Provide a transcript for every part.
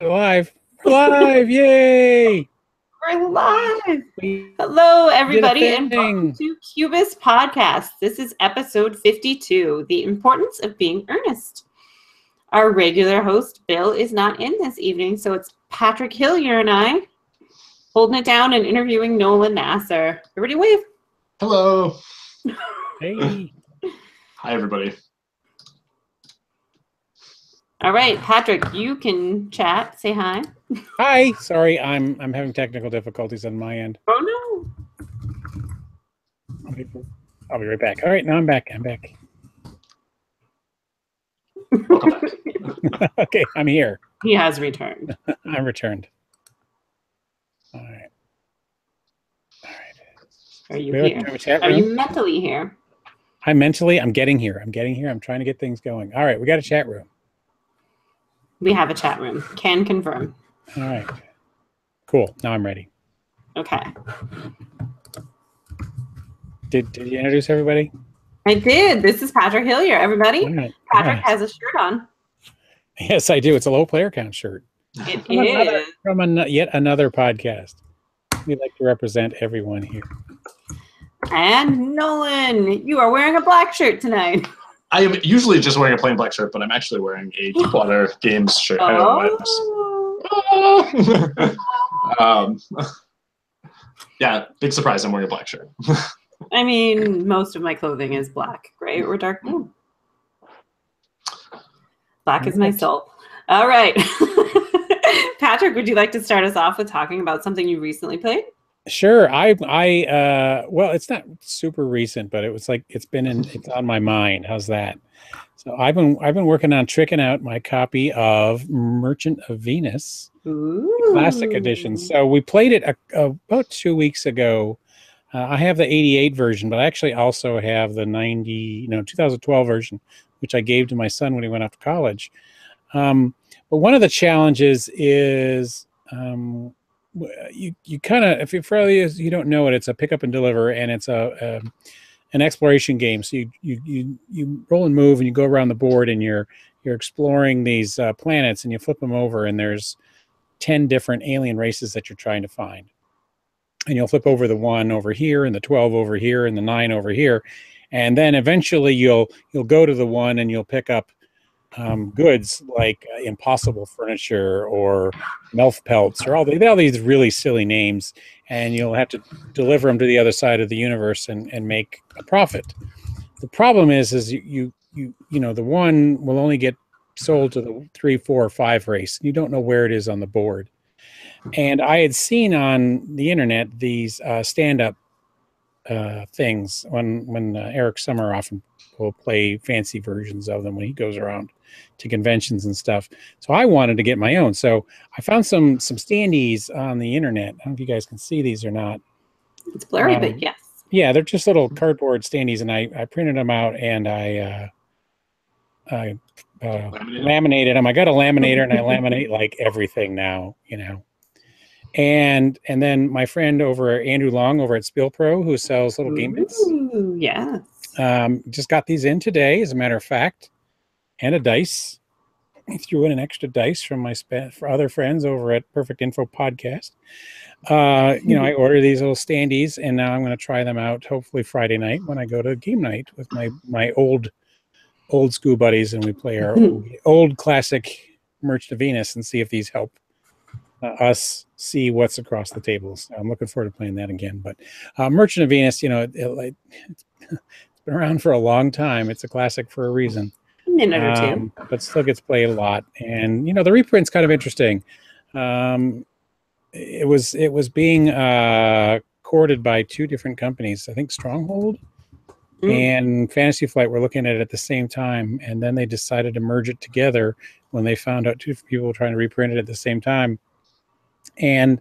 Live. Live. Yay. We're live. We Hello, did a everybody, and thing. welcome to Cubist Podcast. This is episode 52, The Importance of Being Earnest. Our regular host, Bill, is not in this evening, so it's Patrick Hillier and I holding it down and interviewing Nolan Nasser. Everybody wave. Hello. Hey. Hi, everybody. All right, Patrick, you can chat. Say hi. Hi. Sorry, I'm having technical difficulties on my end. Oh, no. I'll be right back. All right, now I'm back. I'm back. Welcome back. Okay, I'm here. He has returned. I'm returned. All right. All right. Are you We have here? a chat Are room? you mentally here? I'm getting here. I'm trying to get things going. All right, we got a chat room. We have a chat room. Can confirm. All right. Cool. Now I'm ready. Okay. Did you introduce everybody? I did. This is Patrick Hillier, everybody. All right. Patrick has a shirt on. Yes, I do. It's a low player count shirt. It is. From yet another podcast. We like to represent everyone here. And Nolan, you are wearing a black shirt tonight. I am usually just wearing a plain black shirt, but I'm actually wearing a Deepwater Games shirt. I don't know why. Yeah, big surprise. I'm wearing a black shirt. I mean, most of my clothing is black, gray, or dark blue. Black is my soul. All right. Patrick, would you like to start us off with talking about something you recently played? Sure. Well, it's not super recent, but it's on my mind. How's that? So I've been working on tricking out my copy of Merchant of Venus, Classic Edition. So we played it about 2 weeks ago. I have the 88 version, but I actually also have the 2012 version, which I gave to my son when he went off to college. But one of the challenges is you kind of, if you don't know it, it's a pick up and deliver, and it's an exploration game. So you roll and move, and you go around the board, and you're exploring these planets, and you flip them over, and there's 10 different alien races that you're trying to find. And you'll flip over the 1 over here, and the 12 over here, and the 9 over here, and then eventually you'll go to the 1, and you'll pick up goods like impossible furniture or melf pelts or all these really silly names, and you'll have to deliver them to the other side of the universe and make a profit. The problem is you the 1 will only get sold to the 3, 4, or 5 race. You don't know where it is on the board. And I had seen on the internet these stand-up things when Eric Summeroff will play fancy versions of them when he goes around to conventions and stuff. So I wanted to get my own. So I found some standees on the internet. I don't know if you guys can see these or not. It's blurry, but yes. Yeah, they're just little cardboard standees, and I printed them out, and I laminated them. I got a laminator, and I laminate like everything now, And then my friend Andrew Long over at Spill Pro, who sells little game bits. Yes. Just got these in today, as a matter of fact, and a dice. I threw in an extra dice from for other friends over at Perfect Info Podcast. I ordered these little standees, and now I'm going to try them out hopefully Friday night when I go to game night with my old school buddies, and we play our old classic Merchant of Venus and see if these help us see what's across the tables. So I'm looking forward to playing that again. But Merchant of Venus, it's been around for a long time. It's a classic for a reason. A minute or two. But still gets played a lot. And the reprint's kind of interesting. It was being courted by 2 different companies. I think Stronghold and Fantasy Flight were looking at it at the same time, and then they decided to merge it together when they found out 2 people were trying to reprint it at the same time. And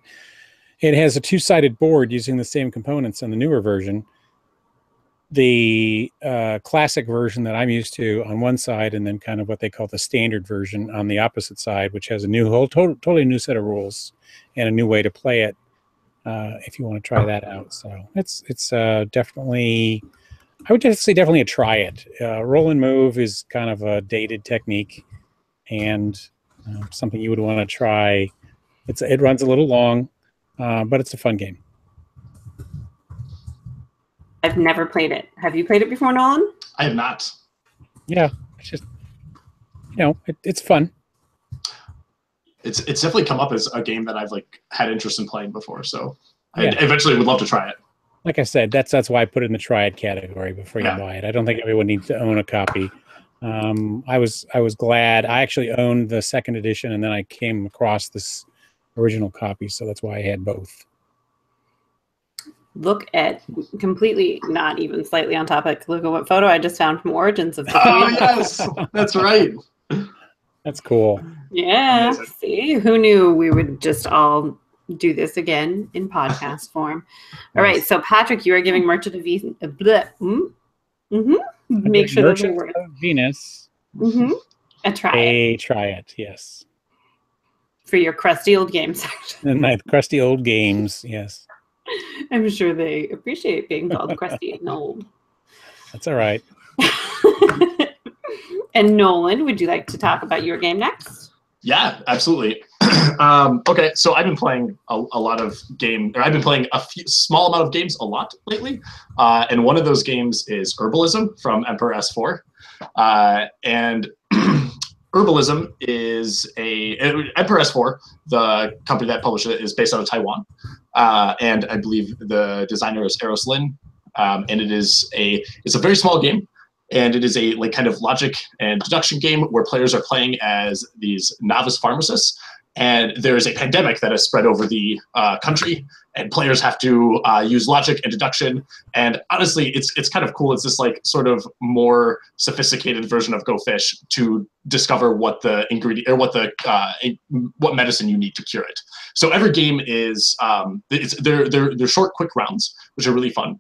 it has a 2-sided board using the same components in the newer version. The classic version that I'm used to on one side, and then kind of what they call the standard version on the opposite side, which has a totally new set of rules and a new way to play it. If you want to try that out, so it's definitely, I would just say definitely try it. Roll and move is kind of a dated technique, and something you would want to try. It runs a little long, but it's a fun game. I've never played it. Have you played it before, Nolan? I have not. Yeah, it's just, it's fun. It's definitely come up as a game that I've had interest in playing before. So I Yeah. eventually would love to try it. Like I said, that's why I put it in the try it category before you buy it. I don't think everyone needs to own a copy. I was glad. I actually owned the second edition, and then I came across this original copy, so that's why I had both. Look at, completely not even slightly on topic, look at what photo I just found from Origins of the Oh, yes, that's right. That's cool. Yeah, Amazing. see, who knew we would just all do this again in podcast form. All right, so Patrick, you are giving Merchant of Venus. Make sure those are Merchant words. of Venus. A try Try it, yes. for your crusty old game section. And my crusty old games, yes. I'm sure they appreciate being called crusty and old. That's all right. And Nolan, would you like to talk about your game next? Yeah, absolutely. Okay, so I've been playing a lot of I've been playing a small amount of games a lot lately, and one of those games is Herbalism from Emperor S4, and Herbalism is Emperor S4, the company that published it, is based out of Taiwan, and I believe the designer is Eros Lin, and it's a very small game. And it is a kind of logic and deduction game where players are playing as these novice pharmacists. And there is a pandemic that has spread over the country, and players have to use logic and deduction. And honestly, it's kind of cool. It's this sort of more sophisticated version of Go Fish to discover what the ingredient or what medicine you need to cure it. So every game is they're short, quick rounds, which are really fun.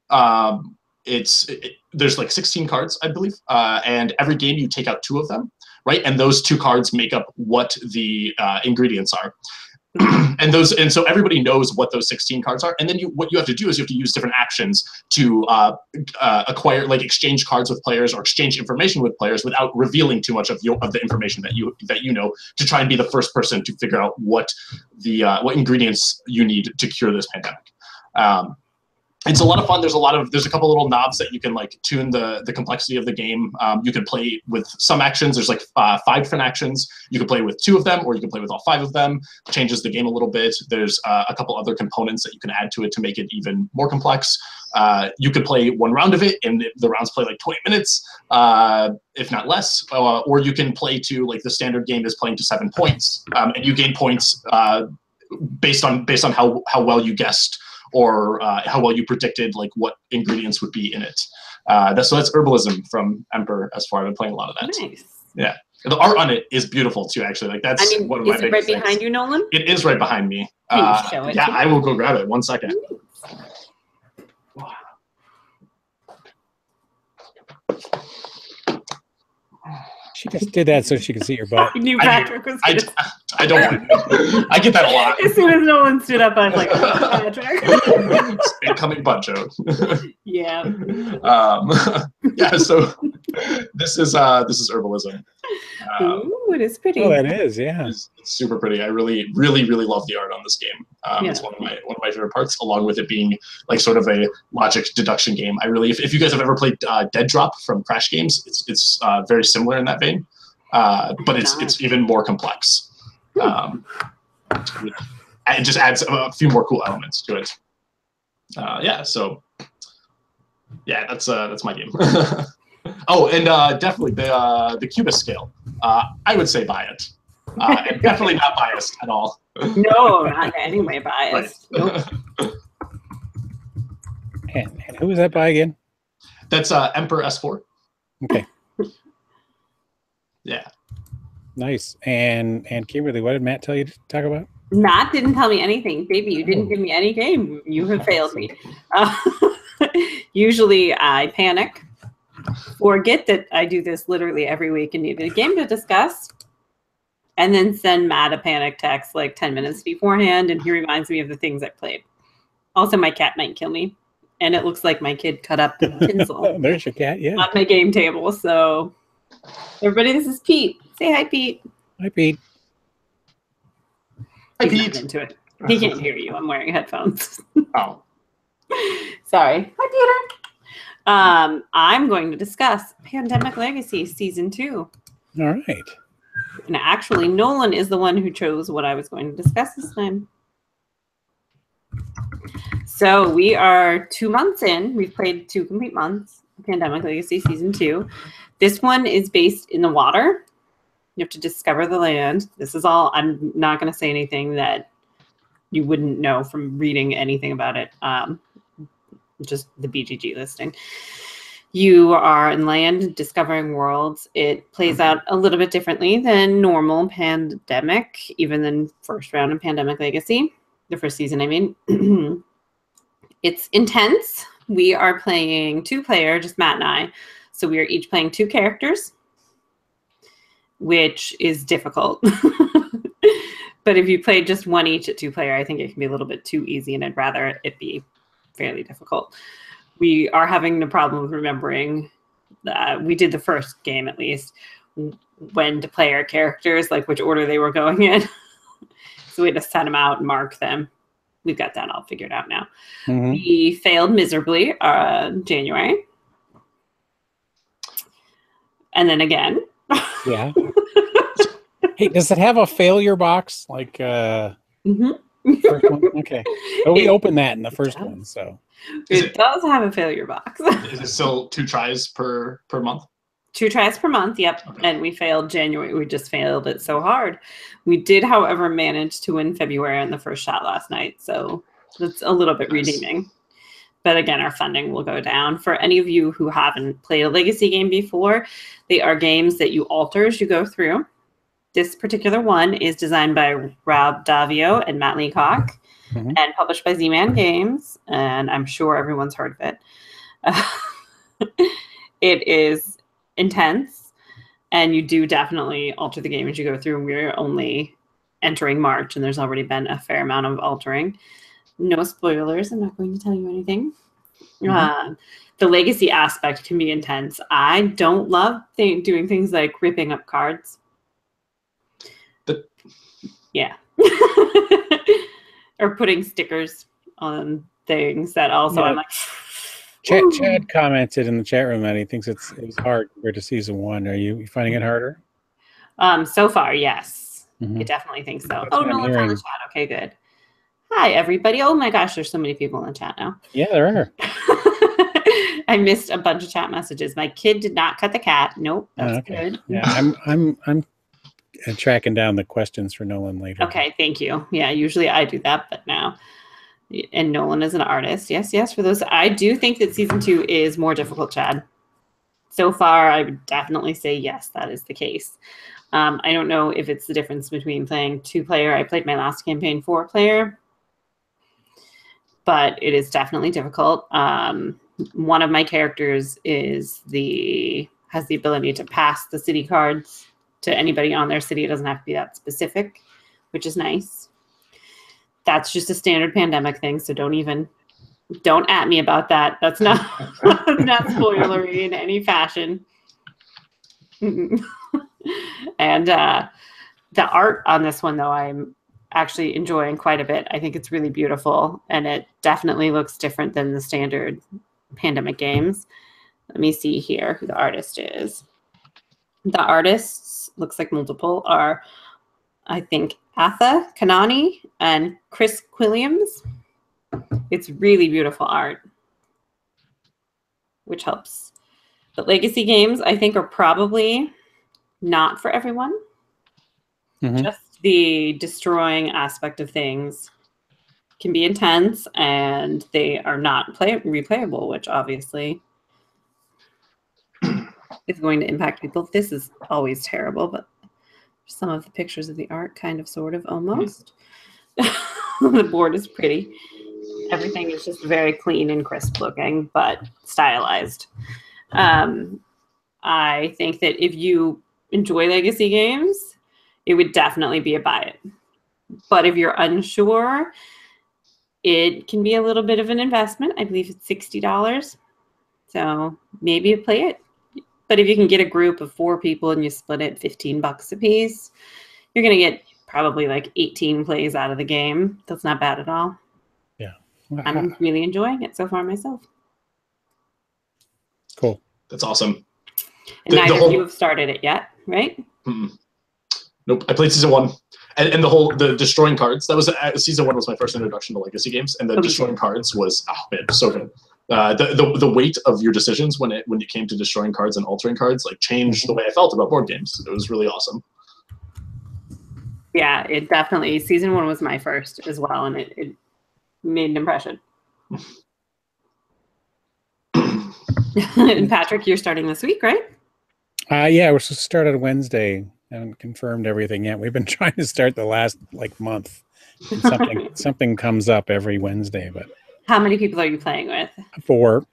There's 16 cards, I believe, and every game you take out 2 of them, right? And those 2 cards make up what the ingredients are. and so everybody knows what those 16 cards are. And then what you have to do is you have to use different actions to acquire, exchange cards with players or exchange information with players without revealing too much of the information that you know, to try and be the first person to figure out what ingredients you need to cure this pandemic. It's a lot of fun. There's a couple little knobs that you can tune the complexity of the game. You can play with some actions. There's 5 different actions. You can play with 2 of them, or you can play with all 5 of them. Changes the game a little bit. There's a couple other components that you can add to it to make it even more complex. You could play 1 round of it, and the rounds play 20 minutes, if not less. Or you can play to the standard game is playing to 7 points, and you gain points based on how well you guessed, or how well you predicted what ingredients would be in it. So that's Herbalism from Emperor S4. I've been playing a lot of that. Nice. Yeah. The art on it is beautiful too, actually. That's one of my favorite things. Is it right behind you, Nolan? It is right behind me. Can you show it yeah, to me? I will go grab it. 1 second. She just did that so she could see your butt. I knew Patrick was going to. I don't want I get that a lot. As soon as Nolan stood up, I was like, oh, Patrick. Incoming butt joke. Yeah. Yeah, so this is Herbalism. Ooh, it is pretty. Oh, that is, yeah. It's super pretty. I really, really, really love the art on this game. It's one of my favorite parts, along with it being sort of a logic deduction game. I really, if you guys have ever played Dead Drop from Crash Games, it's very similar in that vein, but it's even more complex. It just adds a few more cool elements to it. Yeah, so yeah, that's my game. Oh, and definitely the Cubist scale. I would say buy it. And definitely not biased at all. No, not in any way biased. Right. Nope. And who was that by again? That's Emperor S4. Okay. Yeah. Nice. And Kimberly, what did Matt tell you to talk about? Matt didn't tell me anything. Baby, you didn't give me any game. You have failed me. Usually I panic, forget that I do this literally every week and need a game to discuss, and then send Matt a panic text 10 minutes beforehand, and he reminds me of the things I played. Also, my cat might kill me, and it looks like my kid cut up the tinsel There's your cat, yeah. on my game table. So, everybody, this is Pete. Say hi, Pete. Hi, Pete. Hi, He's not Pete. into it. He can't hear you. I'm wearing headphones. Oh, Sorry. Hi, Peter. I'm going to discuss Pandemic Legacy Season 2. All right. And actually, Nolan is the one who chose what I was going to discuss this time. So we are 2 months in. We've played 2 complete months. Pandemic Legacy Season 2. This one is based in the water. You have to discover the land. This is all. I'm not going to say anything that you wouldn't know from reading anything about it. Just the BGG listing. You are in land discovering worlds. It plays out a little bit differently than normal Pandemic, even than first round in Pandemic Legacy. The first season, I mean. It's intense. We are playing 2-player, just Matt and I. So we are each playing 2 characters, which is difficult. But if you play just one each at 2-player, I think it can be a little bit too easy, and I'd rather it be fairly difficult. We are having the problem with remembering that we did the first game, at least, when to play our characters, like which order they were going in. So we had to set them out and mark them. We've got that all figured out now. Mm-hmm. We failed miserably January. And then again. Yeah. Hey, does it have a failure box? Like, Mm-hmm. first one? Okay. But we opened that in the first one, so. It does have a failure box. Is it still 2 tries per month? 2 tries per month, yep. Okay. And we failed January. We just failed it so hard. We did, however, manage to win February on the first shot last night. So that's a little bit redeeming. But again, our funding will go down. For any of you who haven't played a Legacy game before, they are games that you alter as you go through. This particular one is designed by Rob Davio and Matt Leacock and published by Z-Man Games. And I'm sure everyone's heard of it. It is intense, and you do definitely alter the game as you go through. We're only entering March, and there's already been a fair amount of altering. No spoilers. I'm not going to tell you anything. The legacy aspect can be intense. I don't love doing things like ripping up cards. Yeah. Or putting stickers on things that also I'm like... Chad commented in the chat room that he thinks it was hard compared to season 1. Are you finding it harder? So far, yes. I definitely think so. That's Oh, what no I'm one's on the hearing. chat. Okay, good. Hi, everybody. Oh my gosh, there's so many people in the chat now. Yeah, there are. I missed a bunch of chat messages. My kid did not cut the cat. Nope, that's good. Yeah, I'm tracking down the questions for Nolan later. Okay, thank you. Yeah, usually I do that, but now. And Nolan is an artist. Yes, for those. I do think that season 2 is more difficult, Chad. So far, I would definitely say yes, that is the case. I don't know if it's the difference between playing 2-player. I played my last campaign 4-player, but it is definitely difficult. One of my characters has the ability to pass the city cards to anybody on their city. It doesn't have to be that specific, which is nice. That's just a standard pandemic thing, so don't at me about that. That's not not spoilery in any fashion. And the art on this one, though, I'm actually enjoying quite a bit. I think it's really beautiful, and it definitely looks different than the standard pandemic games. Let me see here who the artist is. The artists, looks like multiple, are, I think, Atha Kanani and Chris Quilliams. It's really beautiful art, which helps. But legacy games, I think, are probably not for everyone. Just the destroying aspect of things can be intense, and they are not replayable, which obviously is going to impact people. This is always terrible, but some of the pictures of the art, kind of, sort of, almost. The board is pretty. Everything is just very clean and crisp looking, but stylized. I think that if you enjoy legacy games, it would definitely be a buy it. But if you're unsure, it can be a little bit of an investment. I believe it's $60. So maybe you play it. But if you can get a group of 4 people and you split it $15 a piece, you're going to get probably like 18 plays out of the game. That's not bad at all. Yeah. I'm really enjoying it so far myself. Cool. That's awesome. And neither of you have started it yet, right? Nope. I played season 1. And the destroying cards, that was season 1 was my first introduction to legacy games, and the destroying cards was so good. The weight of your decisions when it came to destroying cards and altering cards like changed the way I felt about board games. It was really awesome. Yeah, it definitely. Season 1 was my first as well, and it made an impression. And Patrick, you're starting this week, right? Yeah, we're supposed to start on Wednesday. I haven't confirmed everything yet. We've been trying to start the last month. And something comes up every Wednesday. But how many people are you playing with? 4.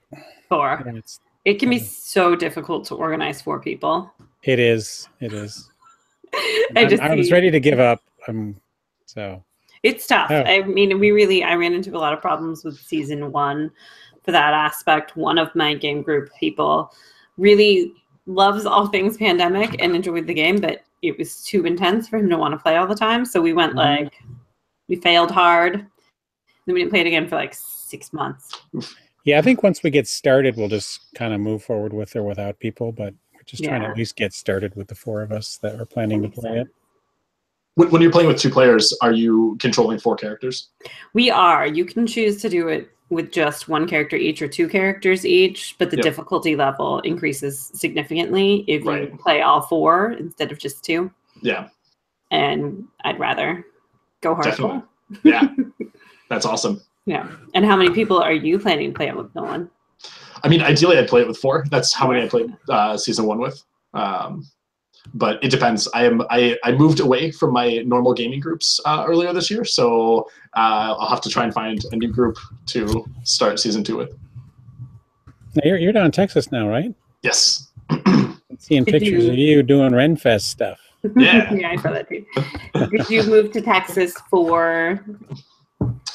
4. Yeah, it can be so difficult to organize 4 people. It is. I was ready to give up. So it's tough. Oh. I mean, I ran into a lot of problems with season 1 for that aspect. One of my game group people really loves all things pandemic and enjoyed the game, but it was too intense for him to want to play all the time. So we went we failed hard. Then we didn't play it again for like 6 months. Yeah, I think once we get started, we'll just kind of move forward with or without people, but we're just trying to at least get started with the 4 of us that are planning to play it. When you're playing with 2 players, are you controlling 4 characters? We are. You can choose to do it with just 1 character each or 2 characters each, but the difficulty level increases significantly if you play all 4 instead of just 2. Yeah. And I'd rather go hardcore. Definitely. Yeah. That's awesome. Yeah. And how many people are you planning to play it with, Nolan? I mean, ideally I'd play it with 4. That's how many I played season 1 with. But it depends. I moved away from my normal gaming groups earlier this year, so I'll have to try and find a new group to start season 2 with. Now you're down in Texas now, right? Yes. Seeing pictures of you doing Renfest stuff. Yeah. Yeah, I saw that too. Did you move to Texas for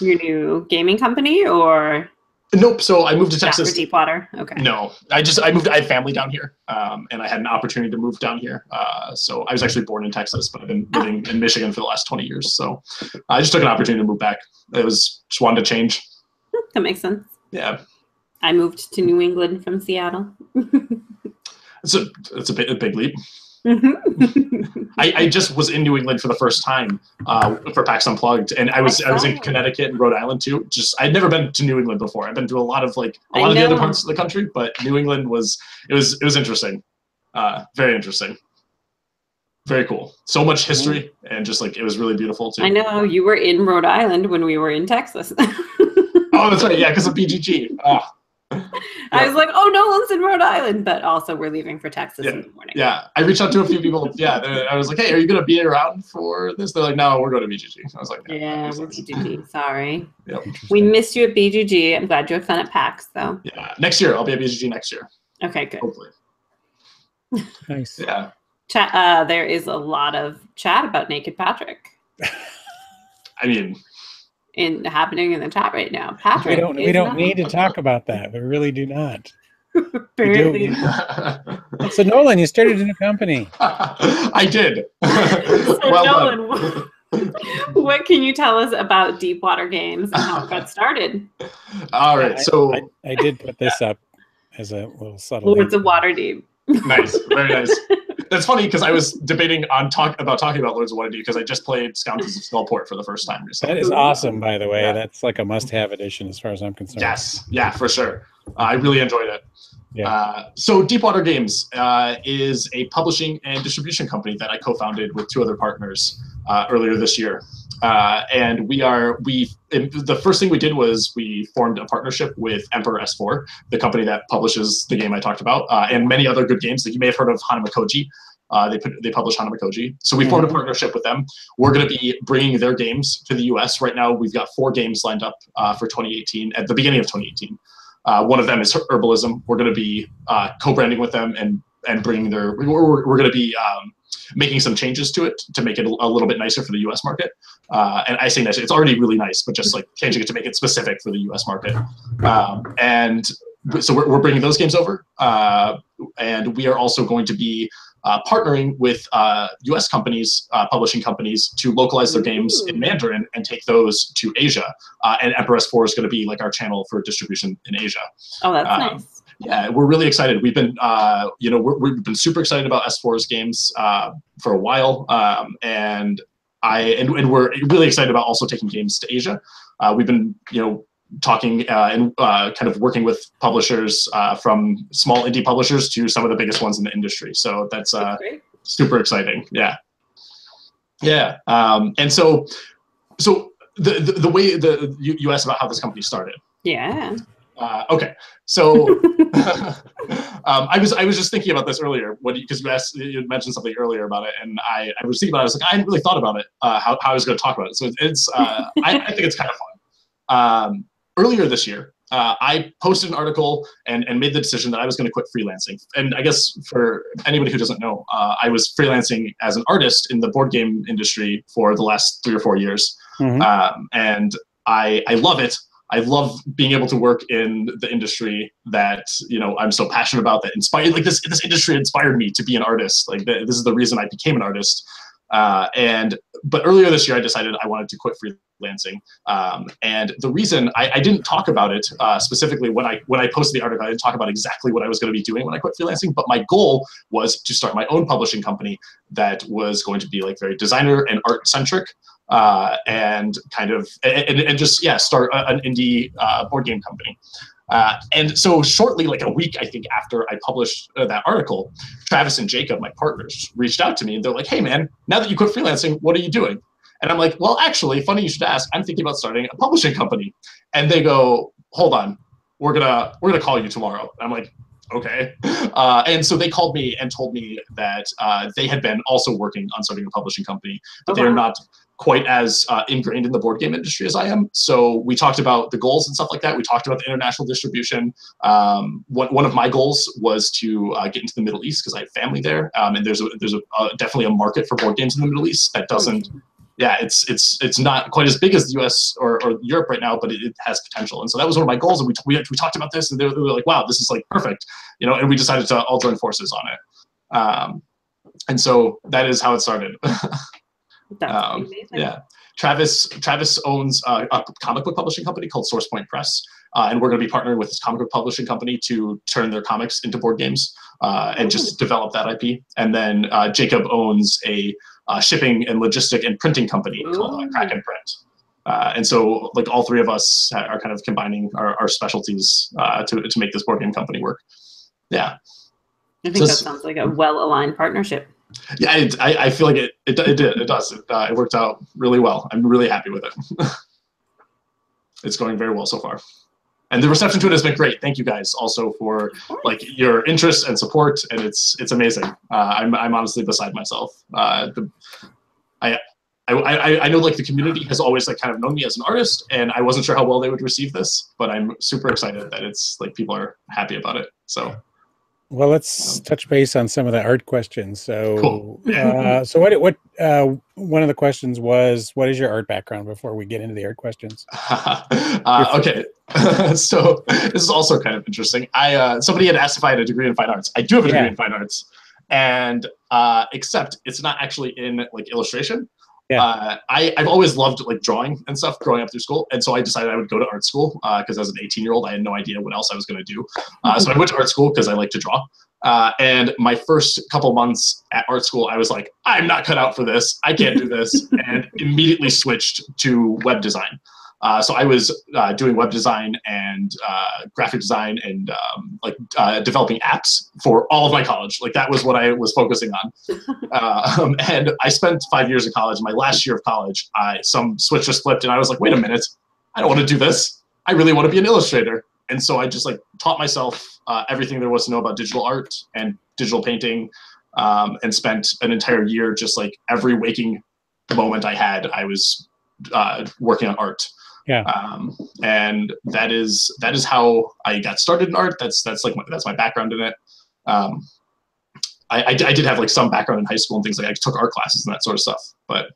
your new gaming company or? Nope. So I moved to Texas. For Deepwater. Okay. No, I moved. I have family down here, and I had an opportunity to move down here. So I was actually born in Texas, but I've been living in Michigan for the last 20 years. So I just took an opportunity to move back. It was just wanted to change. That makes sense. Yeah. I moved to New England from Seattle. It's a big leap. I just was in New England for the first time for PAX Unplugged, and I was in Connecticut and Rhode Island too. I'd never been to New England before. I've been to a lot of the other parts of the country, but New England was interesting, very interesting, very cool. So much history, and just it was really beautiful too. I know you were in Rhode Island when we were in Texas. Oh, that's right. Yeah, because of BGG. Oh. I was like, oh, Nolan's in Rhode Island, but also we're leaving for Texas in the morning. Yeah, I reached out to a few people. Yeah, I was like, hey, are you going to be around for this? They're like, no, we're going to BGG. I was like, yeah, we're BGG. Sorry. Yep. We missed you at BGG. I'm glad you had fun at PAX, though. Yeah, next year. I'll be at BGG next year. Okay, good. Hopefully. Nice. Yeah. Chat. There is a lot of chat about Naked Patrick. I mean... happening in the chat right now. Patrick, we don't need to talk about that. We really do not. Apparently. So Nolan, you started a new company. I did. So Well Nolan, what can you tell us about Deepwater Games and how it got started? All right, so I did put this up as a little subtle. Lords of Waterdeep. Nice, very nice. That's funny because I was debating on talking about Lords of Waterdeep because I just played Scoundrels of Skullport for the first time recently. That is awesome, by the way. Yeah. That's like a must-have edition as far as I'm concerned. Yes, yeah, for sure. I really enjoyed it. Yeah. So Deepwater Games is a publishing and distribution company that I co-founded with 2 other partners earlier this year. And the first thing we did was we formed a partnership with Emperor S4, the company that publishes the game I talked about, and many other good games. Like you may have heard of Hanamakoji. They publish Hanamakoji. So we formed a partnership with them. We're going to be bringing their games to the US. Right now, we've got 4 games lined up for 2018, at the beginning of 2018. One of them is Herbalism. We're going to be co-branding with them and bringing we're going to be making some changes to it to make it a little bit nicer for the US market. And I say nice, it's already really nice, but just changing it to make it specific for the US market. And so we're bringing those games over. And we are also going to be partnering with U.S. companies, publishing companies, to localize their games in Mandarin and take those to Asia. And Emperor S4 is going to be like our channel for distribution in Asia. Oh, that's nice. Yeah, we're really excited. We've been, we've been super excited about S4's games for a while, and we're really excited about also taking games to Asia. We've been, talking and kind of working with publishers from small indie publishers to some of the biggest ones in the industry. So that's super exciting. Yeah. And so the way you asked about how this company started. Yeah. Okay. So I was just thinking about this earlier because you mentioned something earlier about it, and I was thinking about it. I was like, I hadn't really thought about it, how I was going to talk about it. So it's I think it's kind of fun. Earlier this year, I posted an article and made the decision that I was going to quit freelancing. And I guess for anybody who doesn't know, I was freelancing as an artist in the board game industry for the last 3 or 4 years. And I love it. I love being able to work in the industry that, I'm so passionate about, that inspired, like this industry inspired me to be an artist. Like this is the reason I became an artist. But earlier this year, I decided I wanted to quit freelancing. And the reason I didn't talk about it specifically when I posted the article, I didn't talk about exactly what I was going to be doing when I quit freelancing. But my goal was to start my own publishing company that was going to be like very designer and art centric. And kind of just start an indie board game company. And so shortly, like a week, I think, after I published that article, Travis and Jacob, my partners, reached out to me and they're like, "Hey man, now that you quit freelancing, what are you doing?" And I'm like, "Well, actually, funny you should ask. I'm thinking about starting a publishing company." And they go, "Hold on, we're gonna call you tomorrow." And I'm like, "Okay." And so they called me and told me that they had been also working on starting a publishing company, but they're not quite as ingrained in the board game industry as I am. So we talked about the goals and stuff like that. We talked about the international distribution. One of my goals was to get into the Middle East because I have family there, and there's definitely a market for board games in the Middle East that doesn't. Yeah, it's not quite as big as the U.S. or Europe right now, but it has potential. And so that was one of my goals. And we talked about this, and they were like, "Wow, this is like perfect," And we decided to all join forces on it. And so that is how it started. That's amazing. Yeah, Travis owns a comic book publishing company called SourcePoint Press, and we're going to be partnering with this comic book publishing company to turn their comics into board games and just develop that IP. And then Jacob owns a shipping and logistic and printing company called Kraken Print. And so, like, all three of us are kind of combining our specialties to make this board game company work. Yeah, I think that sounds like a well-aligned partnership. Yeah, I feel like it does. It worked out really well. I'm really happy with it. It's going very well so far. And the reception to it has been great. Thank you guys also for like your interest and support. And it's amazing. I'm honestly beside myself. I know like the community has always like kind of known me as an artist, and I wasn't sure how well they would receive this, but I'm super excited that it's like people are happy about it. So. Well, let's touch base on some of the art questions. So, cool. So what one of the questions was, what is your art background before we get into the art questions? Okay. So this is also kind of interesting. Somebody had asked if I had a degree in fine arts. I do have a degree in fine arts, and except it's not actually in like illustration. Yeah. I've always loved like drawing and stuff growing up through school. And so I decided I would go to art school because as an 18-year-old, I had no idea what else I was going to do. So I went to art school because I like to draw. And my first couple months at art school, I was like, I'm not cut out for this. I can't do this. And immediately switched to web design. So I was doing web design and graphic design and developing apps for all of my college. Like that was what I was focusing on. And I spent 5 years of college. My last year of college, some switch just flipped, and I was like, wait a minute, I don't want to do this. I really want to be an illustrator. And so I just like taught myself everything there was to know about digital art and digital painting, and spent an entire year just like every waking moment I had, I was working on art. Yeah. And that is how I got started in art. That's my background in it. I did have like some background in high school and things like I took art classes and that sort of stuff. But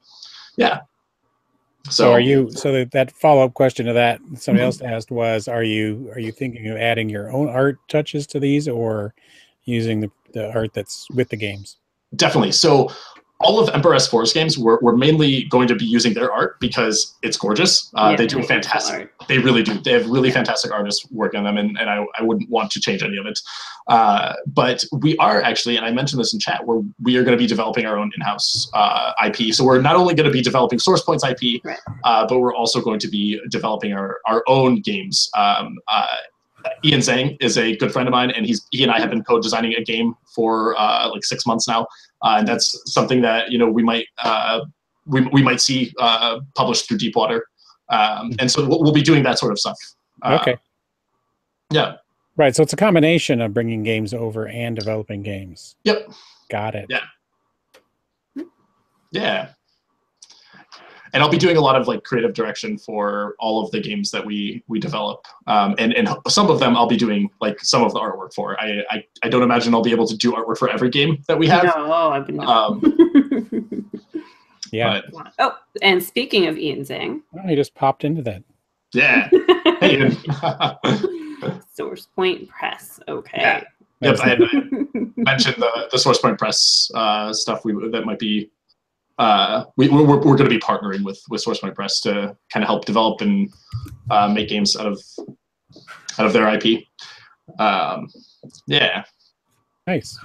yeah. So that follow-up question to that somebody else asked was, are you thinking of adding your own art touches to these or using the art that's with the games? Definitely. So all of Emperor S4's games, we're mainly going to be using their art because it's gorgeous. They do a fantastic. They really do. They have really fantastic artists working on them, and I wouldn't want to change any of it. But we are actually, and I mentioned this in chat, we are going to be developing our own in-house IP. So we're not only going to be developing SourcePoint's IP, but we're also going to be developing our own games. Ian Zhang is a good friend of mine, and he and I have been co-designing a game for like 6 months now, and that's something that we might see published through Deepwater, and so we'll be doing that sort of stuff. Okay. Yeah. Right. So it's a combination of bringing games over and developing games. Yep. Got it. Yeah. Yeah. And I'll be doing a lot of like creative direction for all of the games that we develop, and some of them I'll be doing like some of the artwork for. I don't imagine I'll be able to do artwork for every game that we have. No, I've been. Yeah. But, oh, and speaking of Ian Zhang, well, he just popped into that. Yeah. Hey, Ian. SourcePoint Press. Okay. Yeah. Yep. I mentioned the SourcePoint Press stuff. That might be. We're going to be partnering with SourcePoint Press to kind of help develop and make games out of their IP. Yeah. Nice.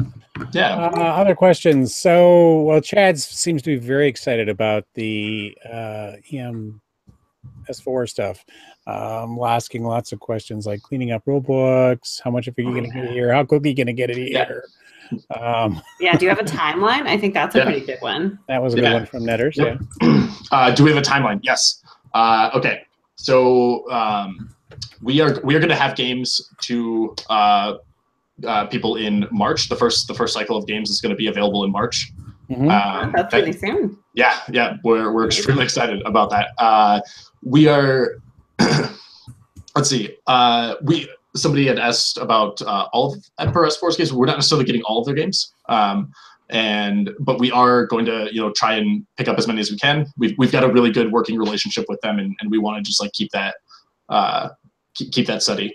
Yeah. Other questions. So, well, Chad seems to be very excited about the EM S4 stuff. Asking lots of questions like cleaning up rule books. How much are you going to get here? How quickly are you going to get it here? Yeah. Do you have a timeline? I think that's a pretty big one. That was a good one from Netters. Yep. Yeah. Do we have a timeline? Yes. Okay. So we are going to have games to people in March. The first cycle of games is going to be available in March. Mm-hmm. That's really soon. Yeah. We're extremely excited about that. We are. Let's see. Somebody had asked about all of Emperor S4's games. We're not necessarily getting all of their games, but we are going to try and pick up as many as we can. We've got a really good working relationship with them, and we want to just like keep that steady.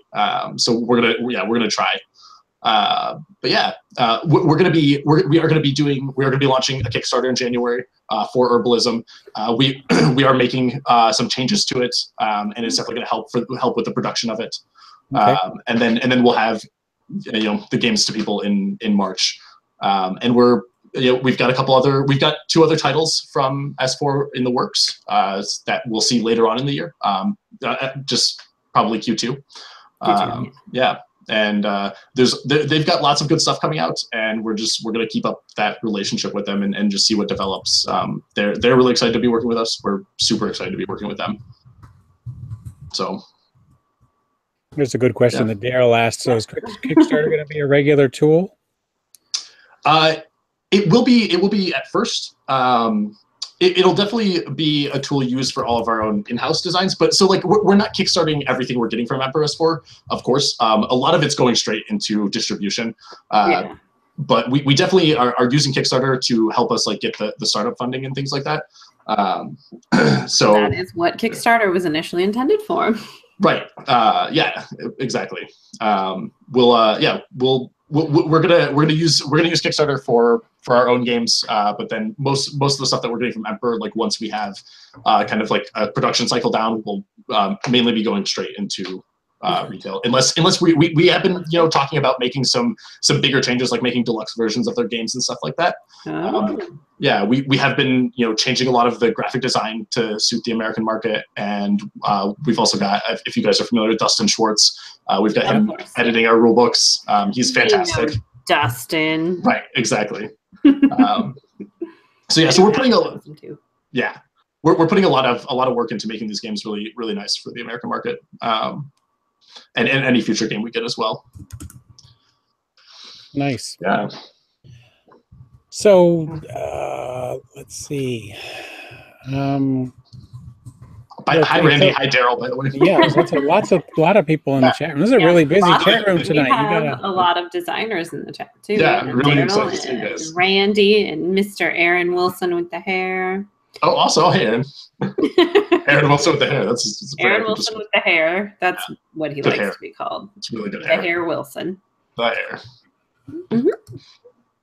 So we're gonna try. But yeah, we are going to be launching a Kickstarter in January for Herbalism. We are making some changes to it, and it's definitely going to help with the production of it. Okay. And then we'll have the games to people in March, and we've got 2 other titles from S4 in the works that we'll see later on in the year, just probably Q2. Yeah. And they've got lots of good stuff coming out, and we're going to keep up that relationship with them and just see what develops. They're really excited to be working with us. We're super excited to be working with them. So there's a good question that Daryl asked. So is Kickstarter going to be a regular tool? It will be at first. It'll definitely be a tool used for all of our own in-house designs. But so like we're not kickstarting everything we're getting from Emperor S4, of course. A lot of it's going straight into distribution. But we definitely are using Kickstarter to help us like get the startup funding and things like that. So that is what Kickstarter was initially intended for. Right. Yeah. Exactly. We're gonna use Kickstarter for our own games, but then most of the stuff that we're getting from Emperor, like once we have kind of like a production cycle down, will mainly be going straight into retail, unless we have been talking about making some bigger changes, like making deluxe versions of their games and stuff like that. Yeah, we have been changing a lot of the graphic design to suit the American market, and we've also got, if you guys are familiar with Dustin Schwartz, we've got him editing our rule books. He's fantastic. Dustin. Right, exactly. So yeah, so we're putting we're putting a lot of work into making these games really, really nice for the American market, and any future game we get as well. Nice. Yeah. So let's see. Hi, Randy. Hi, Daryl. By the way. Yeah, a lot of people in the chat room. This is a really busy chat room tonight. We have a lot of designers in the chat too. Yeah, really excited to see you guys. Randy and Mr. Aaron Wilson with the hair. Oh, also, hey, Aaron. Aaron Wilson with the hair. That's Aaron Wilson with the hair. That's what he likes to be called. It's really good hair. The hair Wilson. The hair. Mm-hmm.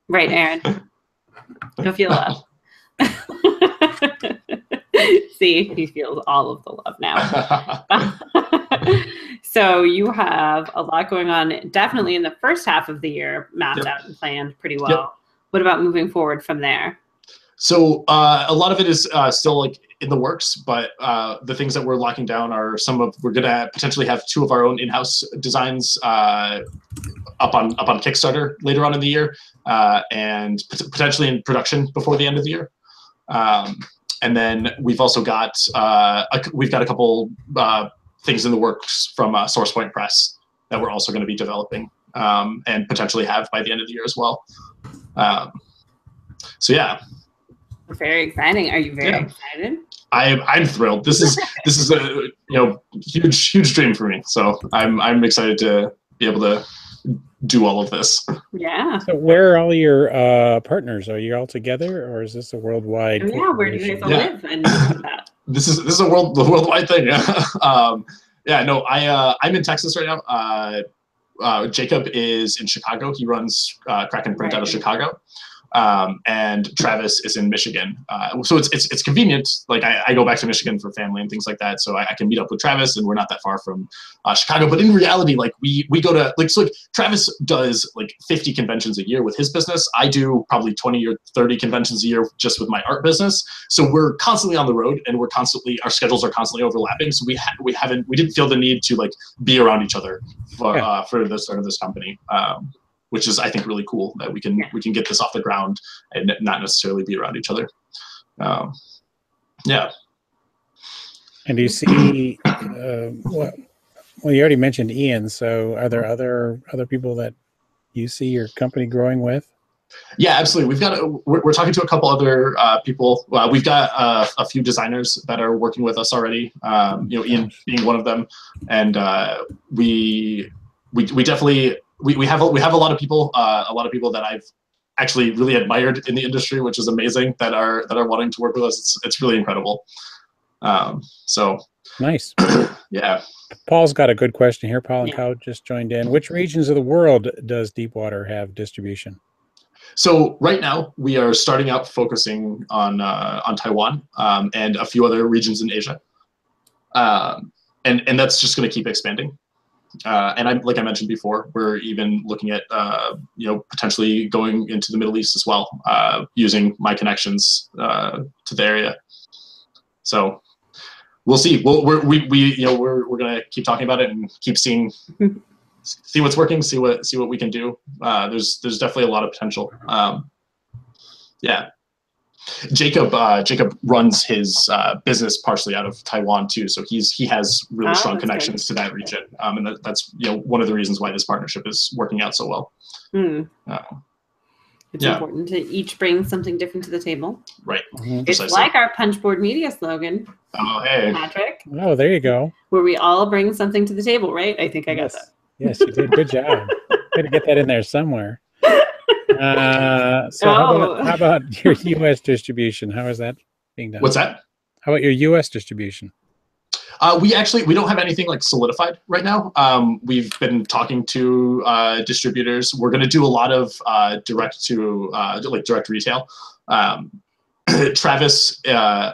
Right, Aaron. You'll feel love. See, he feels all of the love now. So you have a lot going on, definitely in the first half of the year, mapped out and planned pretty well. Yep. What about moving forward from there? So a lot of it is still like in the works, but the things that we're locking down are we're gonna potentially have 2 of our own in-house designs up on Kickstarter later on in the year, and potentially in production before the end of the year. And then we've also got a couple things in the works from SourcePoint Press that we're also going to be developing and potentially have by the end of the year as well. So yeah, very exciting. Are you very excited? I'm thrilled. This is a huge dream for me. So I'm excited to be able to do all of this. Yeah. So where are all your partners? Are you all together, or is this a worldwide? Yeah. Where do you guys all live? And that? This is a worldwide thing. I'm in Texas right now. Jacob is in Chicago. He runs Kraken Print out of Chicago. And Travis is in Michigan. So it's convenient. Like I go back to Michigan for family and things like that. So I can meet up with Travis, and we're not that far from Chicago. But in reality, like we go to like Travis does like 50 conventions a year with his business. I do probably 20 or 30 conventions a year just with my art business. So we're constantly on the road, and our schedules are constantly overlapping. So we didn't feel the need to like be around each other for the start of this company. Which is, I think, really cool that we can get this off the ground and not necessarily be around each other. Yeah. And do you see? Well, you already mentioned Ian. So, are there other people that you see your company growing with? Yeah, absolutely. We're talking to a couple other people. We've got a few designers that are working with us already. Ian being one of them, and we definitely. We have a lot of people that I've actually really admired in the industry, which is amazing, that are wanting to work with us. It's really incredible. So nice. Yeah. Paul's got a good question here. Paul and Cow just joined in. Which regions of the world does Deepwater have distribution? So right now we are starting out focusing on Taiwan and a few other regions in Asia, and that's just going to keep expanding. And like I mentioned before, we're even looking at potentially going into the Middle East as well, using my connections to the area. So we'll see. We're going to keep talking about it and keep see what's working, see what we can do. There's definitely a lot of potential. Yeah. Jacob runs his business partially out of Taiwan too, so he has really strong connections to that region, and that's one of the reasons why this partnership is working out so well. It's important to each bring something different to the table. Right. It's like our Punchboard Media slogan. Oh, hey, Patrick. Oh, there you go. Where we all bring something to the table, right? I think I got that. Yes, you did. Good job. Got to get that in there somewhere. How about your U.S. distribution? How is that being done? What's that? How about your U.S. distribution? We don't have anything like solidified right now. We've been talking to distributors. We're going to do a lot of direct retail. Travis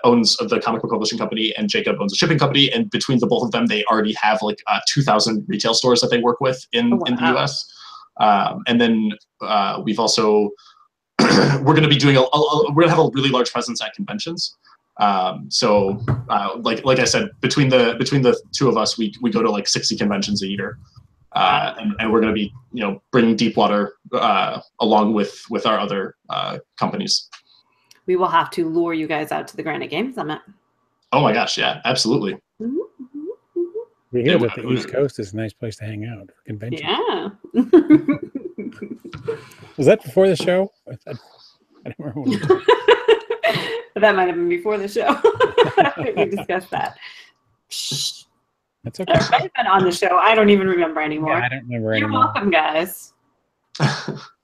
owns the comic book publishing company, and Jacob owns a shipping company. And between the both of them, they already have like 2,000 retail stores that they work with in the U.S. And then we've also we're going to be doing we're going to have a really large presence at conventions. So like I said, between the two of us, we go to like 60 conventions a year, and we're going to be bringing Deepwater along with our other companies. We will have to lure you guys out to the Granite Game Summit. Oh my gosh, yeah, absolutely. We hear that the East Coast is a nice place to hang out for conventions. Yeah. Was that before the show? I don't remember. That might have been before the show. I think we discussed that. That's okay. That might have been on the show. I don't even remember anymore. Yeah, I don't remember You're anymore. welcome, guys.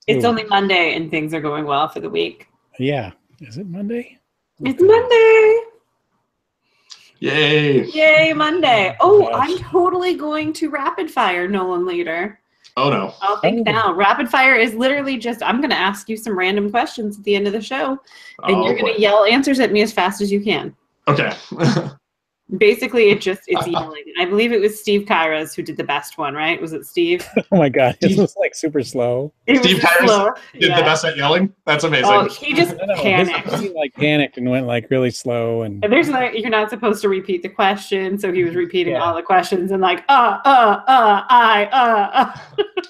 It's only Monday and things are going well for the week. Yeah. Is it Monday? It's Monday. Yay. Yay, Monday. Oh, I'm totally going to rapid fire Nolan later. Oh no. I'll think now. Rapid fire is literally just, I'm going to ask you some random questions at the end of the show, and you're going to yell answers at me as fast as you can. Okay. Basically, it's yelling. I believe it was Steve Kairas who did the best one, right? Was it Steve? Oh my God, it was like super slow. Steve Kairas did the best at yelling? That's amazing. Oh, he just panicked. He like panicked and went like really slow. And there's you're not supposed to repeat the question, so he was repeating all the questions and like,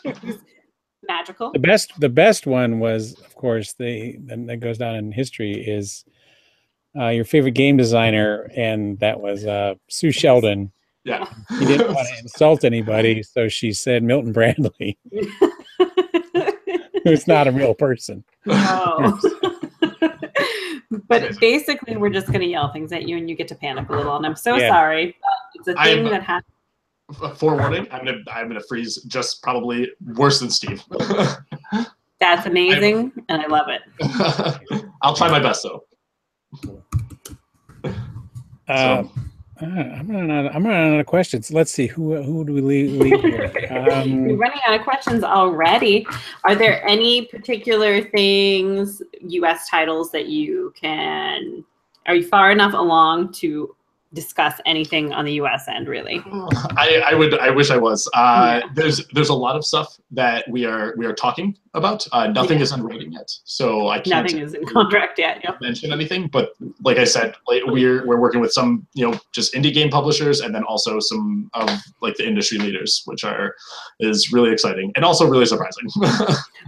It was magical. The best one was, of course, that goes down in history is your favorite game designer, and that was Sue Sheldon. Yeah. She didn't want to insult anybody, so she said Milton Bradley, who's not a real person. No. But basically, we're just going to yell things at you, and you get to panic a little. And I'm so sorry. But it's a thing that happens. Forewarning, I'm gonna freeze just probably worse than Steve. That's amazing, and I love it. I'll try my best though. I'm running out of questions. Let's see, who do we leave here? We're running out of questions already. Are there any particular things, U.S. titles that are you far enough along to discuss anything on the U.S. end, really? I wish I was. There's a lot of stuff that we are talking about. Nothing is in writing yet, so I can't. Nothing is in contract yet. Yeah. Mention anything, but like I said, we're working with some just indie game publishers, and then also some of like the industry leaders, which is really exciting and also really surprising.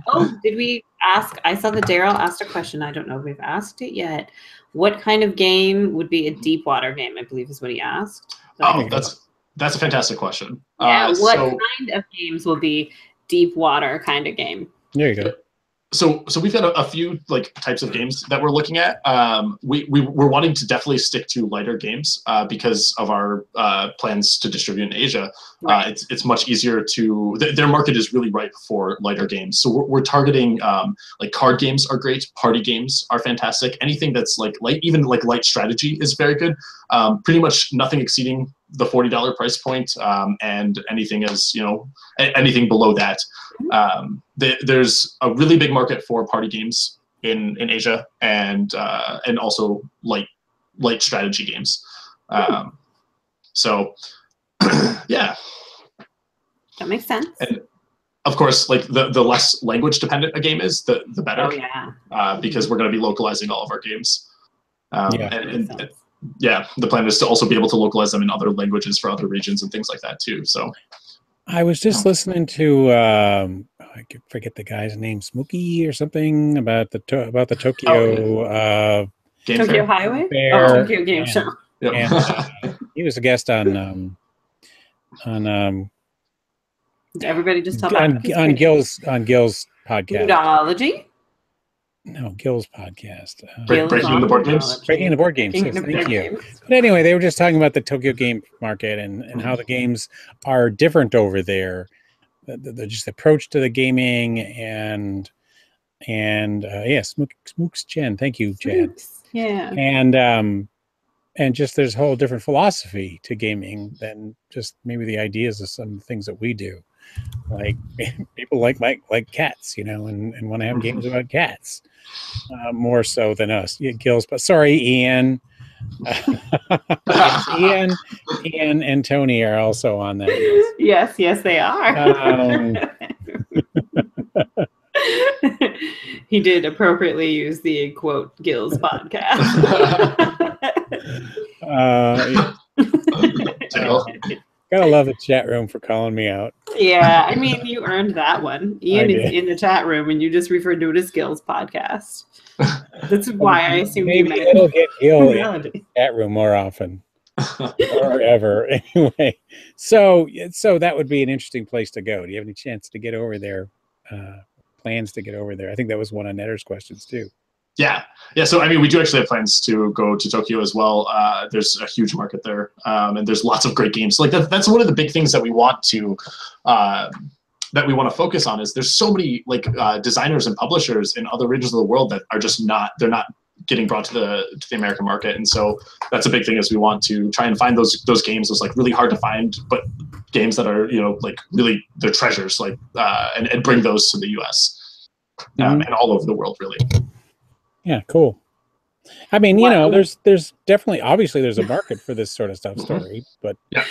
Oh, did we ask? I saw that Daryl asked a question. I don't know if we've asked it yet. What kind of game would be a deep water game? I believe is what he asked. That's a fantastic question. Yeah, what kind of games will be deep water kind of game? There you go. So we've got a few like types of games that we're looking at. We're wanting to definitely stick to lighter games because of our plans to distribute in Asia. Right. It's much easier to their market is really ripe for lighter games. So we're targeting like card games are great, party games are fantastic. Anything that's like light, even like light strategy is very good. Pretty much nothing exceeding the $40 price point, and anything is anything below that. There's a really big market for party games in Asia, and also light strategy games. So yeah, that makes sense. And of course, like the less language dependent a game is, the better. Oh yeah. Because we're going to be localizing all of our games. The plan is to also be able to localize them in other languages for other regions and things like that too. So I was just listening to I forget the guy's name, Smokey or something, about the Tokyo Tokyo Highway Fair. Tokyo Game Show. Yep. And he was a guest on everybody just talk on Gil's podcast. Foodology? No, Gil's podcast. Breaking the board games. Breaking the board games. Yes, thank you. But anyway, they were just talking about the Tokyo game market and how the games are different over there. The just approach to the gaming and Smooks Chen. Thank you, Chad. Yeah. And just there's a whole different philosophy to gaming than just maybe the ideas of some things that we do. Like people like cats, and want to have games about cats more so than us. Yeah, Gil's, but sorry, Ian. Ian and Tony are also on that list. Yes, they are. He did appropriately use the quote Gil's podcast. Gotta love the chat room for calling me out. Yeah, I mean, you earned that one. Ian is in the chat room, and you just referred to it as Gil's podcast. That's why I assume maybe it'll get Gil in the chat room more often, or ever. Anyway, so that would be an interesting place to go. Do you have any chance to get over there? Plans to get over there? I think that was one of Netter's questions too. Yeah. So I mean, we do actually have plans to go to Tokyo as well. There's a huge market there, and there's lots of great games. Like that's one of the big things that we want to focus on. Is there's so many designers and publishers in other regions of the world that are just not getting brought to the American market, and so that's a big thing. Is we want to try and find those games, those like really hard to find but games that are like really they're treasures, like and bring those to the U.S. And all over the world, really. Yeah, cool. I mean, there's definitely, obviously, there's a market for this sort of stuff, but yeah.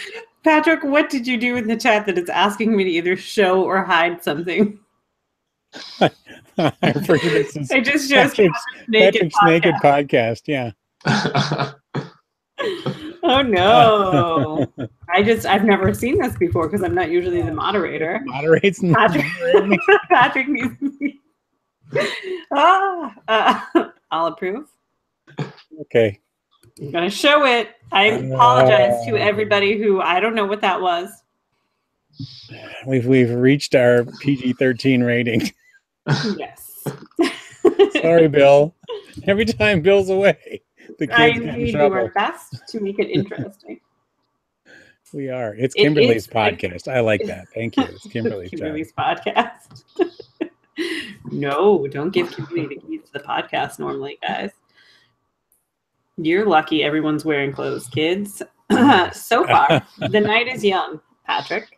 Patrick, what did you do in the chat that it's asking me to either show or hide something? I refer to this as I just shows Patrick's Naked Podcast. Yeah. Oh no! I've never seen this before because I'm not usually the moderator. Moderates Patrick needs me. I'll approve. Okay. I'm gonna show it. I apologize to everybody who I don't know what that was. We've reached our PG-13 rating. Yes. Sorry, Bill. Every time Bill's away, the kids get in trouble. We do our best to make it interesting. We are. It's Kimberly's podcast. I like that. Thank you. It's Kimberly's podcast. No, don't give Kimberly the keys to the podcast normally, guys. You're lucky everyone's wearing clothes, kids. So far, the night is young, Patrick.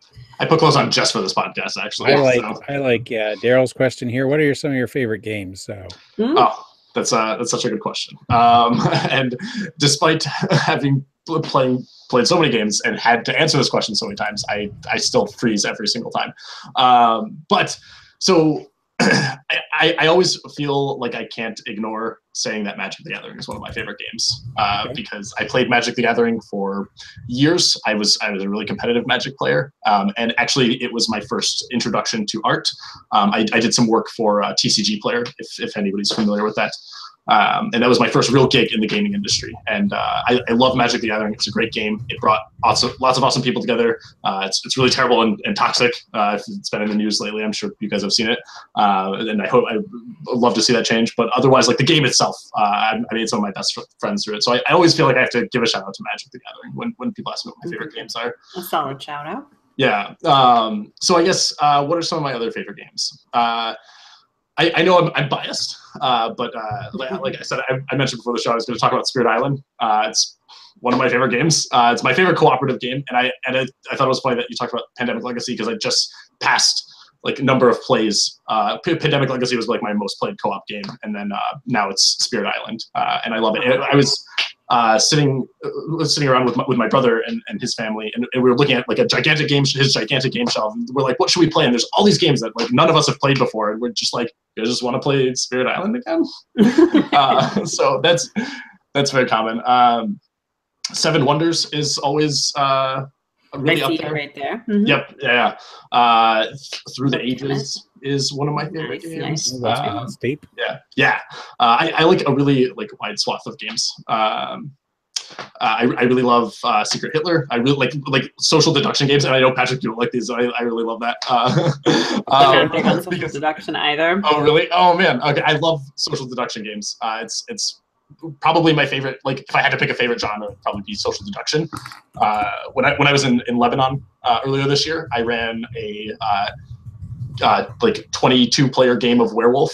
I put clothes on just for this podcast, actually. I like Daryl's question here. What are some of your favorite games? So. Oh, that's such a good question. And despite having played so many games and had to answer this question so many times, I still freeze every single time. But so I always feel like I can't ignore saying that Magic the Gathering is one of my favorite games because I played Magic the Gathering for years. I was a really competitive Magic player, and actually it was my first introduction to art. I did some work for TCG Player, if anybody's familiar with that. And that was my first real gig in the gaming industry. And I love Magic the Gathering. It's a great game. It brought lots of awesome people together. It's really terrible and toxic. It's been in the news lately. I'm sure you guys have seen it. And I'd love to see that change. But otherwise, like the game itself, I made some of my best friends through it. So I always feel like I have to give a shout out to Magic the Gathering when people ask me what my favorite games are. A solid shout out. Yeah. So I guess what are some of my other favorite games? I know I'm biased, but like I said, I mentioned before the show, I was going to talk about Spirit Island. It's one of my favorite games. It's my favorite cooperative game, and I thought it was funny that you talked about Pandemic Legacy because I just passed like a number of plays. Pandemic Legacy was like my most played co-op game, and then now it's Spirit Island, and I love it. I was sitting around with my brother and his family, and we were looking at like his gigantic game shelf. And we're like, what should we play? And there's all these games that like none of us have played before, and we're just like, you guys just want to play Spirit Island again? So that's very common. Seven Wonders is always really up there. Right there. Mm-hmm. Yep. Yeah. Through the Ages is one of my favorite games. Nice. Wow, that's deep. Yeah. I like a really like wide swath of games. I really love Secret Hitler. I really like social deduction games, and I know Patrick, you don't like these. I really love that. I don't think on social deduction either. Oh really? Oh man. Okay, I love social deduction games. It's probably my favorite. Like if I had to pick a favorite genre, it'd probably be social deduction. When I was in Lebanon earlier this year, I ran a like 22-player game of Werewolf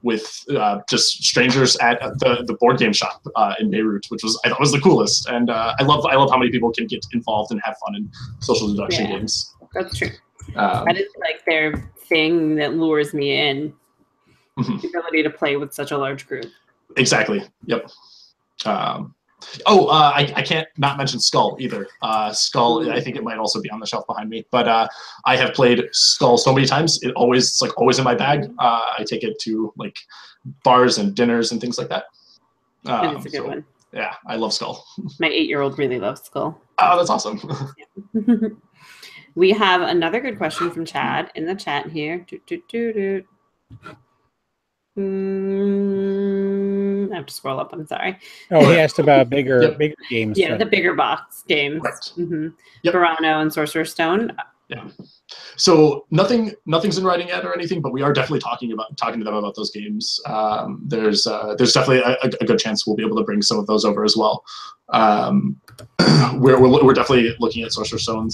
with just strangers at the board game shop in Beirut, which I thought was the coolest. And I love how many people can get involved and have fun in social deduction games. That's true. That is like their thing that lures me in. Mm-hmm. The ability to play with such a large group. Exactly. Yep. I can't not mention Skull either. Skull, I think it might also be on the shelf behind me. But I have played Skull so many times. It's like always in my bag. I take it to like bars and dinners and things like that. It's a good one. Yeah, I love Skull. My 8-year-old really loves Skull. Oh, that's awesome. We have another good question from Chad in the chat here. I have to scroll up. I'm sorry. Oh, he asked about bigger games. Yeah, the bigger box games. Right. Mm-hmm. Yep. Verano and Sorcerer's Stone. Yeah. So nothing's in writing yet or anything, but we are definitely talking to them about those games. There's definitely a good chance we'll be able to bring some of those over as well. We're definitely looking at Sorcerer and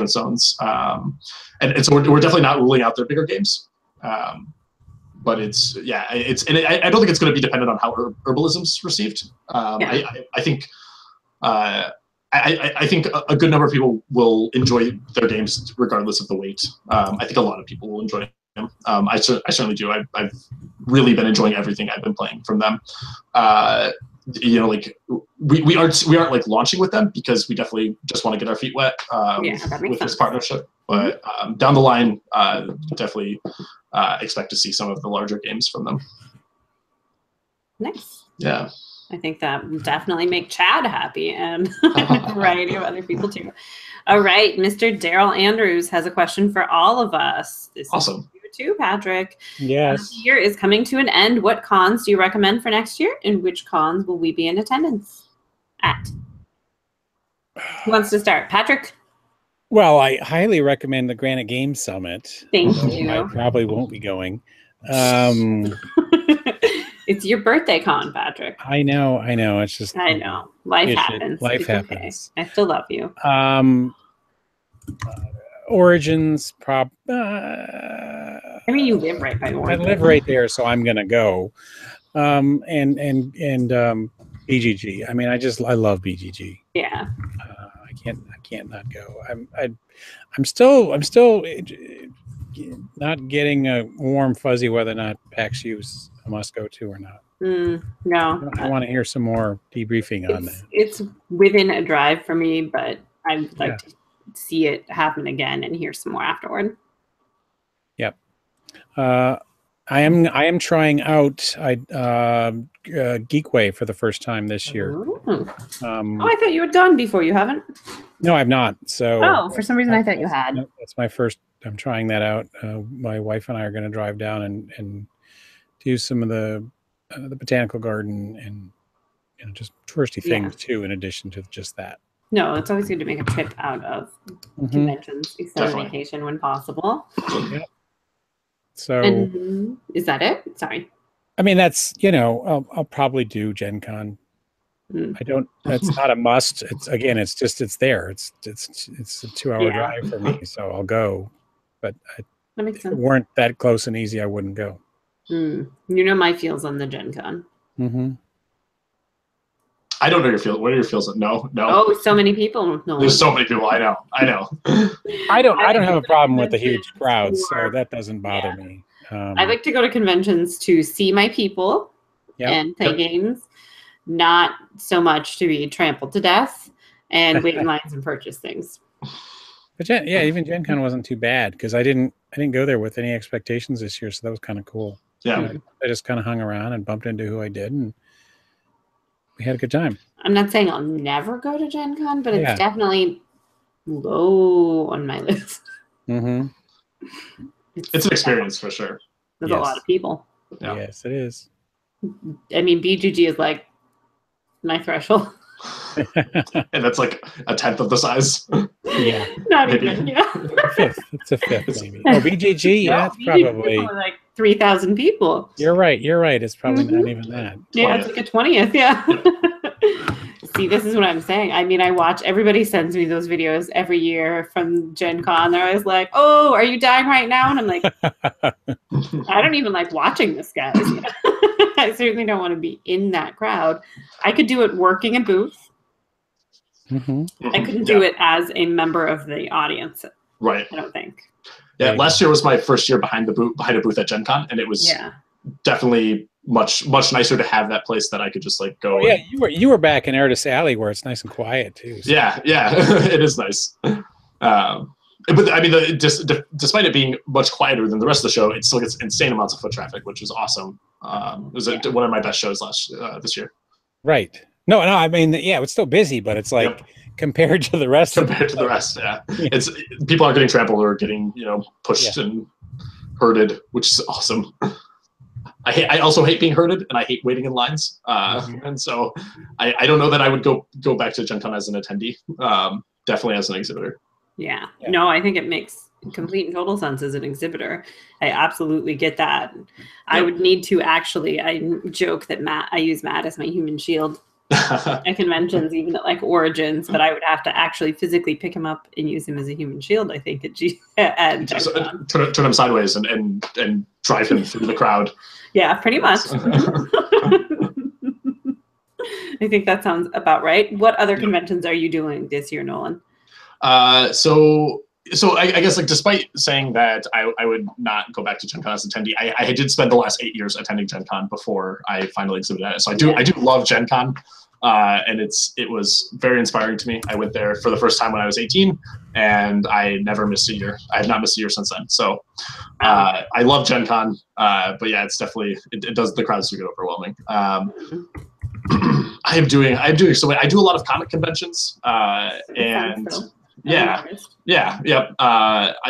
Stones, and so we're definitely not ruling out their bigger games. But I don't think it's going to be dependent on how herbalism's received. I think I think a good number of people will enjoy their games regardless of the weight. I think a lot of people will enjoy them. I certainly do. I've really been enjoying everything I've been playing from them. Like we aren't like launching with them because we definitely just want to get our feet wet with this partnership. But down the line, definitely expect to see some of the larger games from them. Nice. Yeah. I think that will definitely make Chad happy and a variety of other people too. All right, Mr. Daryl Andrews has a question for all of us. This awesome. Is you too, Patrick. Yes. The year is coming to an end. What cons do you recommend for next year, and which cons will we be in attendance at? Who wants to start? Patrick? Well, I highly recommend the Granite Games Summit. Thank you. I probably won't be going. It's your birthday con, Patrick. I know. It's just I know. Life happens. Life happens. Okay. I still love you. Origins I mean, you live right by Origins. I live right there, so I'm gonna go. And BGG. I mean, I love BGG. Yeah. I can't not go. I'm still not getting a warm fuzzy whether or not PAX U is a must go to or not. No. I want to hear some more debriefing on that. It's within a drive for me, but I'd like to see it happen again and hear some more afterward. Yep. I am trying out Geekway for the first time this year. I thought you had gone before. You haven't? No, I've not. So for some reason I thought you had. That's my first. I'm trying that out. My wife and I are going to drive down and do some of the botanical garden and just touristy things too, in addition to just that. No, it's always good to make a trip out of conventions, extended vacation when possible. Yep. So is that it? Sorry. I mean, that's, I'll probably do Gen Con. That's not a must. It's there. It's a 2-hour drive for me. So I'll go, but that makes sense. If it weren't that close and easy, I wouldn't go. My feels on the Gen Con. I don't know your feels. What are your feels? No. Oh, so many people. No. There's so many people. I know. I don't have a problem with the huge crowds, so that doesn't bother me. I like to go to conventions to see my people and play games, not so much to be trampled to death and wait in lines and purchase things. But even Gen Con wasn't too bad because I didn't go there with any expectations this year, so that was kind of cool. Yeah, I just kind of hung around and bumped into who I did, and we had a good time. I'm not saying I'll never go to Gen Con, but it's definitely low on my list. It's an experience for sure. There's a lot of people. Yeah. Yes, it is. I mean, BGG is like my threshold. And that's like a tenth of the size. Yeah. Not even. Fifth. It's a fifth, maybe. Oh, BGG? Yeah, it's probably like 3,000 people. You're right. It's probably not even that. Yeah, 20th. It's like a 20th. Yeah. See, this is what I'm saying. I mean, everybody sends me those videos every year from Gen Con. They're always like, oh, are you dying right now? And I'm like, I don't even like watching this, guys. I certainly don't want to be in that crowd. I could do it working a booth. I couldn't do it as a member of the audience. Right. I don't think. Yeah, last year was my first year behind a booth at Gen Con, and it was definitely much nicer to have that place that I could just like go. Oh, yeah, you were back in Earnest Alley where it's nice and quiet too. So. Yeah, it is nice. But I mean, despite it being much quieter than the rest of the show, it still gets insane amounts of foot traffic, which was awesome. It was one of my best shows this year. Right. No. I mean, it's still busy, but it's like compared to the rest. It's people are getting trampled or getting pushed and herded, which is awesome. I also hate being herded, and I hate waiting in lines. And so I don't know that I would go back to Gen Con as an attendee. Definitely as an exhibitor. Yeah. No, I think it makes complete and total sense as an exhibitor. I absolutely get that. I would need to I joke that I use Matt as my human shield at conventions, even at like Origins, but I would have to actually physically pick him up and use him as a human shield, I think, at turn him sideways and drive him through the crowd. Yeah, pretty much. I think that sounds about right. What other conventions are you doing this year, Nolan? So I guess like despite saying that I would not go back to Gen Con as an attendee, I did spend the last 8 years attending Gen Con before I finally exhibited at it. So I do love Gen Con, and it was very inspiring to me. I went there for the first time when I was 18, and I never missed a year. I have not missed a year since then. So I love Gen Con, but yeah, it's definitely it does, the crowds do get overwhelming. I'm doing so I do a lot of comic conventions, and yeah.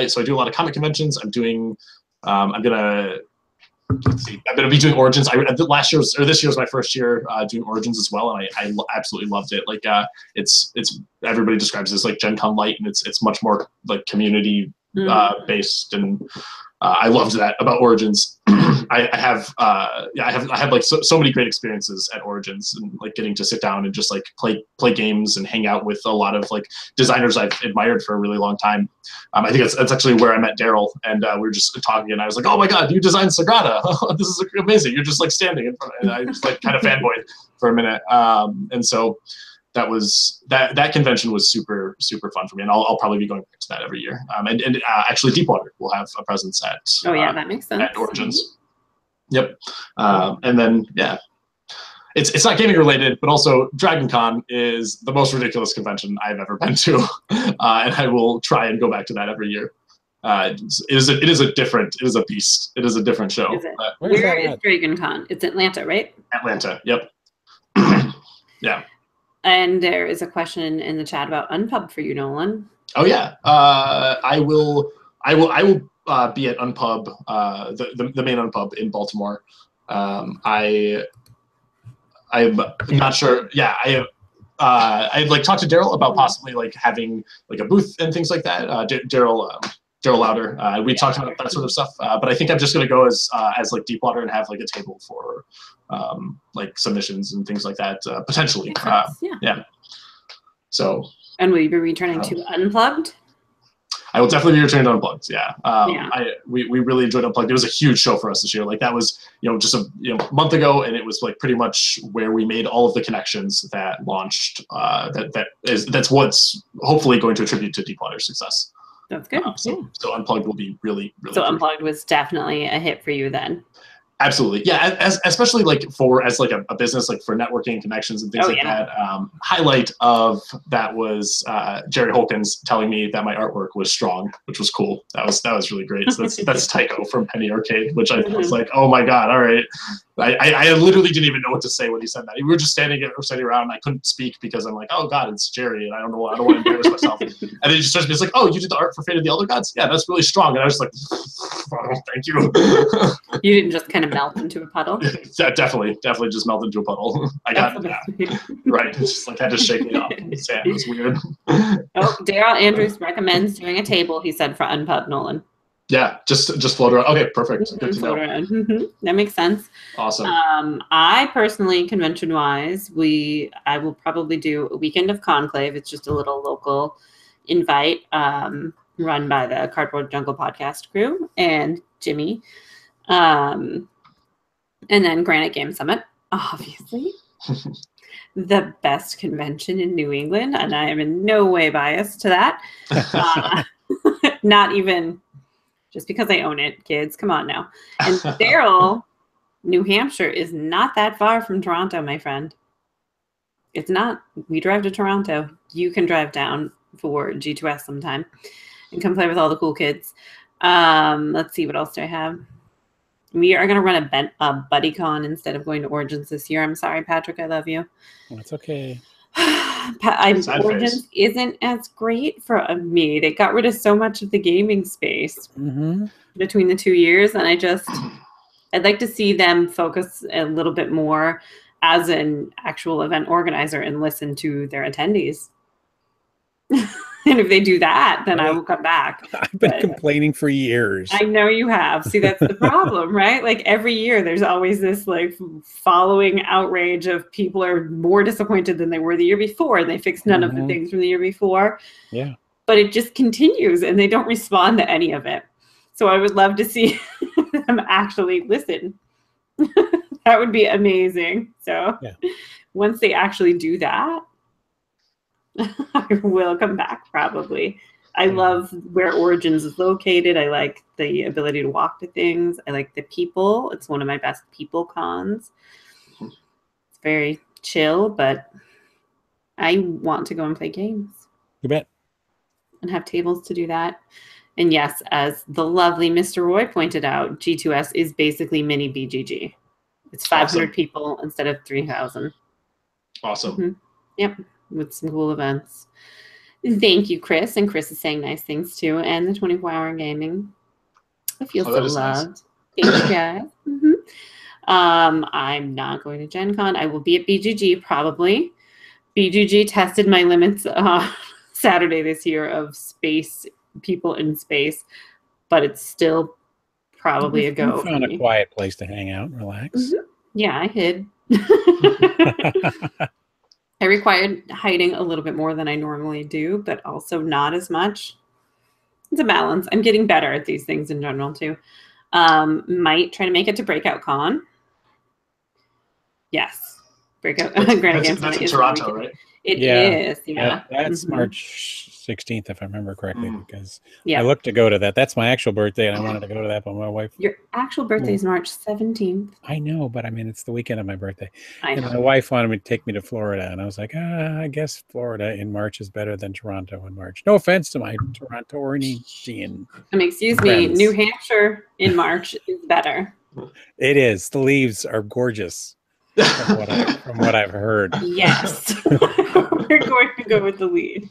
So I do a lot of comic conventions. I'm doing I'm gonna be doing Origins. This year was my first year doing Origins as well, and I absolutely loved it. Like it's everybody describes it as like Gen Con light, and it's much more like community based, and I loved that about Origins. I have like so many great experiences at Origins, and like getting to sit down and just like play games and hang out with a lot of like designers I've admired for a really long time. I think that's actually where I met Daryl, and we were just talking, and I was like, "Oh my God, you designed Sagrada! This is amazing! You're just like standing in front," and I just like kind of fanboyed for a minute, and so. That convention was super fun for me, and I'll probably be going back to that every year. And actually, Deepwater will have a presence at that makes sense. at Origins. Yep, and then it's not gaming related, but also Dragon Con is the most ridiculous convention I've ever been to, and I will try and go back to that every year. It is a beast. It is a different show. Is it? Where is Dragon Con? It's Atlanta, right? Atlanta. Yep. Yeah. And there is a question in the chat about Unpub for you, Nolan. Oh yeah, I will be at Unpub, the main Unpub in Baltimore. I'm not sure. Yeah, I like talked to Daryl about possibly like having like a booth and things like that. Daryl Louder. We talked about that sort of stuff. But I think I'm just gonna go as like Deepwater and have like a table for like submissions and things like that potentially. Yeah. So. And will you be returning to Unplugged? I will definitely be returning to Unplugged. Yeah. We really enjoyed Unplugged. It was a huge show for us this year. Like that was just a month ago, and it was like pretty much where we made all of the connections that launched. That's what's hopefully going to attribute to Deepwater's success. That's good. So Unplugged will be really So Unplugged was definitely a hit for you then. Absolutely, yeah. Especially like as like a business, like for networking connections and things like that. Highlight of that was Jerry Holkins telling me that my artwork was strong, which was cool. That was really great. So that's Tycho from Penny Arcade, which I was like, oh my God, all right. I literally didn't even know what to say when he said that. We were just sitting around, and I couldn't speak because I'm like, oh God, it's Jerry, and I don't want to embarrass myself. And then he just starts me, it's like, oh, you did the art for Fate of the Elder Gods? Yeah, that's really strong. And I was like, oh, thank you. You didn't just kind of melt into a puddle? Definitely just melted into a puddle. I got right. It's just like had to shake me off. It was weird. Oh, Daryl Andrews recommends doing a table, he said, for Unpub, Nolan. Yeah, just float around. Okay, perfect. Good to know. That makes sense. Awesome. I personally, convention-wise, I will probably do a weekend of Conclave. It's just a little local invite run by the Cardboard Jungle podcast crew and Jimmy. And then Granite Game Summit, obviously. The best convention in New England, and I am in no way biased to that. Not even just because I own it, kids. Come on now. And Daryl, New Hampshire is not that far from Toronto, my friend. It's not. We drive to Toronto. You can drive down for G2S sometime and come play with all the cool kids. Let's see, what else do I have? We are going to run a BuddyCon instead of going to Origins this year. I'm sorry, Patrick. I love you. That's okay. Origins isn't as great for me. They got rid of so much of the gaming space between the 2 years, and I'd like to see them focus a little bit more as an actual event organizer and listen to their attendees. And if they do that, then I will come back. I've been complaining for years. I know you have. See, that's the problem, right? Like every year there's always this like following outrage of people are more disappointed than they were the year before, and they fixed none of the things from the year before. Yeah. But it just continues and they don't respond to any of it. So I would love to see them actually listen. That would be amazing. So once they actually do that, I will come back probably. I love where Origins is located. I like the ability to walk to things. I like the people. It's one of my best people cons. It's very chill, but I want to go and play games. You bet. And have tables to do that. And yes, as the lovely Mr. Roy pointed out, G2S is basically mini BGG. It's 500 people instead of 3,000. Awesome. Mm-hmm. Yep, with some cool events. Thank you, Chris. And Chris is saying nice things too. And the 24-hour gaming. I feel so loved. Nice. Thank you, guys. Mm-hmm. I'm not going to Gen Con. I will be at BGG probably. BGG tested my limits Saturday this year of space, people in space, but it's still probably a go. You found a quiet place to hang out and relax. Mm-hmm. Yeah, I hid. I required hiding a little bit more than I normally do, but also not as much. It's a balance. I'm getting better at these things in general too. Might try to make it to Breakout Con. Yes. Breakout. That's in Toronto, right? It is. Yeah. That's March 16th, if I remember correctly, because I looked to go to that. That's my actual birthday, and I wanted to go to that, but my wife... Your actual birthday is March 17th. I know, but I mean, it's the weekend of my birthday. And my wife wanted me to take me to Florida, and I was like, I guess Florida in March is better than Toronto in March. No offense to my Torontoian. Excuse me, New Hampshire in March is better. It is. The leaves are gorgeous. From what I've heard. Yes. We're going to go with the lead.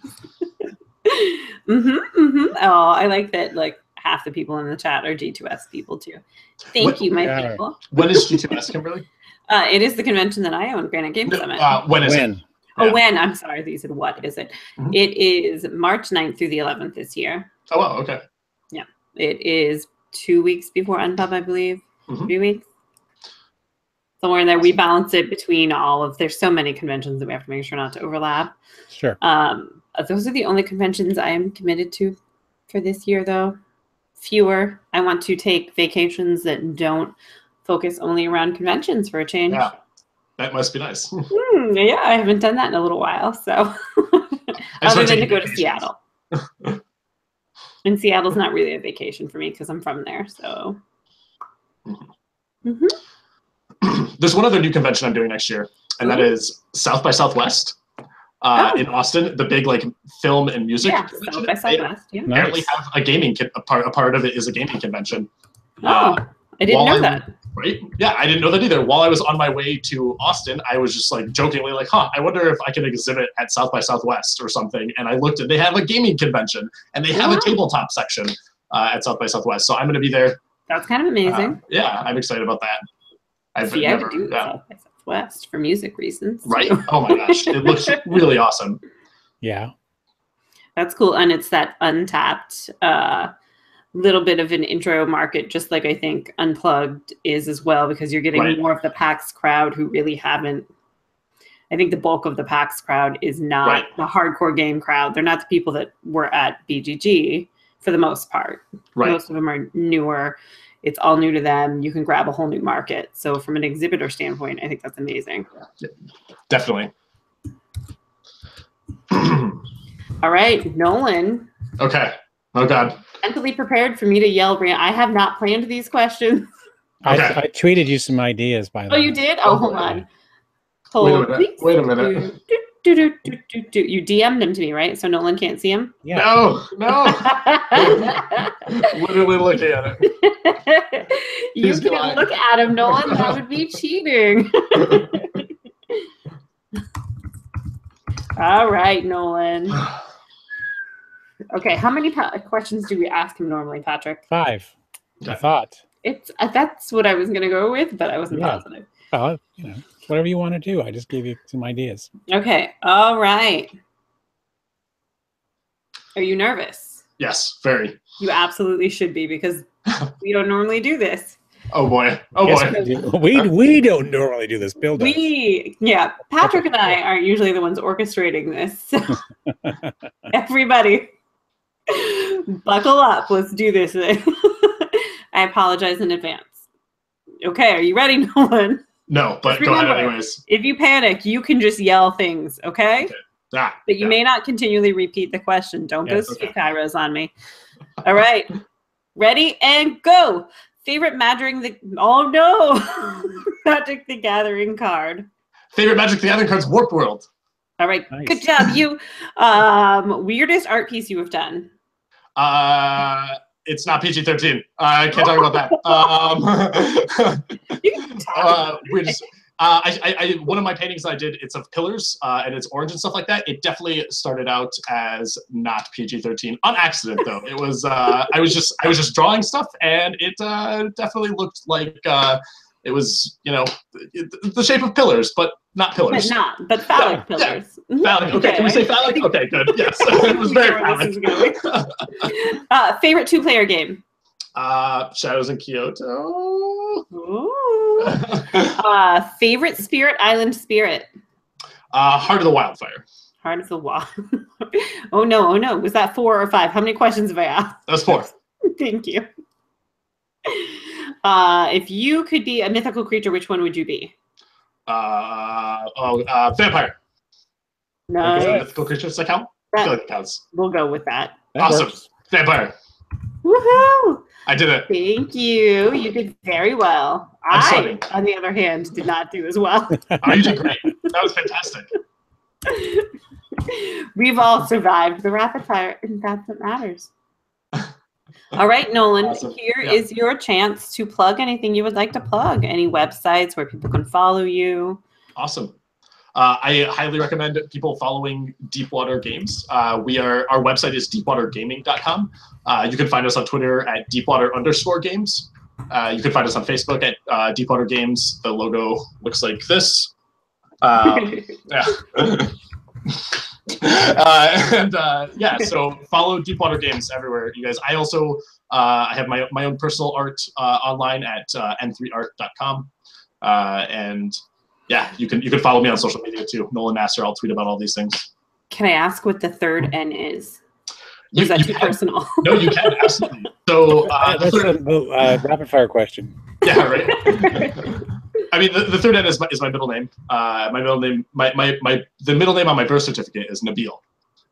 Oh, I like that like half the people in the chat are G2S people too. Thank you, my people. When is G2S, Kimberly? It is the convention that I own, Granite Game Summit. When is it? Oh, when? I'm sorry, these said what is it? Mm-hmm. It is March 9th through the 11th this year. Oh, wow, okay. Yeah. It is 2 weeks before Unpub, I believe. 3 weeks. Somewhere in there, we balance it between all of. There's so many conventions that we have to make sure not to overlap. Sure. Those are the only conventions I am committed to for this year, though. Fewer. I want to take vacations that don't focus only around conventions for a change. Yeah, that must be nice. Yeah, I haven't done that in a little while. So, other than to go to Seattle. And Seattle's not really a vacation for me because I'm from there. So. There's one other new convention I'm doing next year, and that is South by Southwest in Austin, the big like film and music convention. South by Southwest. They apparently have a gaming a part of it is a gaming convention. I didn't know that. Right? Yeah, I didn't know that either. While I was on my way to Austin, I was just like jokingly like, I wonder if I can exhibit at South by Southwest or something. And I looked and they have a gaming convention and they have a tabletop section at South by Southwest. So I'm going to be there. That's kind of amazing. Yeah, I'm excited about that. I would do South by Southwest for music reasons. Right? Oh my gosh. It looks really awesome. Yeah. That's cool. And it's that untapped little bit of an intro market, just like I think Unplugged is as well, because you're getting more of the PAX crowd who really haven't. I think the bulk of the PAX crowd is not the hardcore game crowd. They're not the people that were at BGG for the most part. Most of them are newer. It's all new to them. You can grab a whole new market. So from an exhibitor standpoint, I think that's amazing. Definitely. All right, Nolan. Okay. Oh, God. Mentally prepared for me to yell. I have not planned these questions. Okay. I tweeted you some ideas, by the way. Oh, you did? Oh, hold on. Wait a minute. You DM'd them to me, right? So Nolan can't see them? Yeah. No. Literally looking at it. You can't look at him, Nolan. That would be cheating. All right, Nolan. Okay, how many questions do we ask him normally, Patrick? 5. I thought. That's what I was going to go with, but I wasn't positive. Well, whatever you want to do. I just gave you some ideas. Okay. All right. Are you nervous? Yes, very. You absolutely should be, because we don't normally do this. Oh boy. We don't normally do this. Bill does. Patrick and I aren't usually the ones orchestrating this. So everybody, buckle up. Let's do this thing. I apologize in advance. Okay, are you ready, Nolan? No, but Just go ahead remember, anyways. If you panic, you can just yell things, okay? Ah, But you may not continually repeat the question. Don't go Steve Kairos on me. All right. Ready and go. Favorite Magic the Gathering card. Favorite Magic the Gathering card's Warp World. All right. Nice. Good job. You weirdest art piece you have done. It's not PG-13. I can't talk about that. One of my paintings I did, it's of pillars and it's orange and stuff like that. It definitely started out as not PG-13 on accident, though. It was I was just drawing stuff, and it definitely looked like it was, you know, the shape of pillars, but not pillars. But phallic pillars. Yeah. Phallic. Okay, can we say phallic? Okay, good. Yes, it was very phallic. Favorite 2-player game. Shadows in Kyoto. Ooh. Favorite Spirit Island spirit. Heart of the Wildfire. Heart of the Wild. Oh no. Was that 4 or 5? How many questions have I asked? That's 4. Thank you. If you could be a mythical creature, which one would you be? Vampire. No. Is that a mythical creature? Does that count? I feel like it counts. We'll go with that. Awesome. Works. Vampire. Woohoo! I did it. Thank you. You did very well. I, on the other hand, did not do as well. Oh, you did great. That was fantastic. We've all survived the rapid fire, and that's what matters. All right, Nolan, Awesome. Here is your chance to plug anything you would like to plug. Any websites where people can follow you. Awesome. I highly recommend people following Deepwater Games. Our website is deepwatergaming.com. You can find us on Twitter at Deepwater_games. You can find us on Facebook at Deepwater Games. The logo looks like this. So follow Deepwater Games everywhere, you guys. I also I have my own personal art online at n3art.com. And yeah, you can follow me on social media too. Nolan Nasser. I'll tweet about all these things. Can I ask what the third N is? Is that too personal? No, you can, absolutely. So that's a rapid fire question. Yeah, right. I mean, the third N is my middle name. My middle name, the middle name on my birth certificate is Nabil.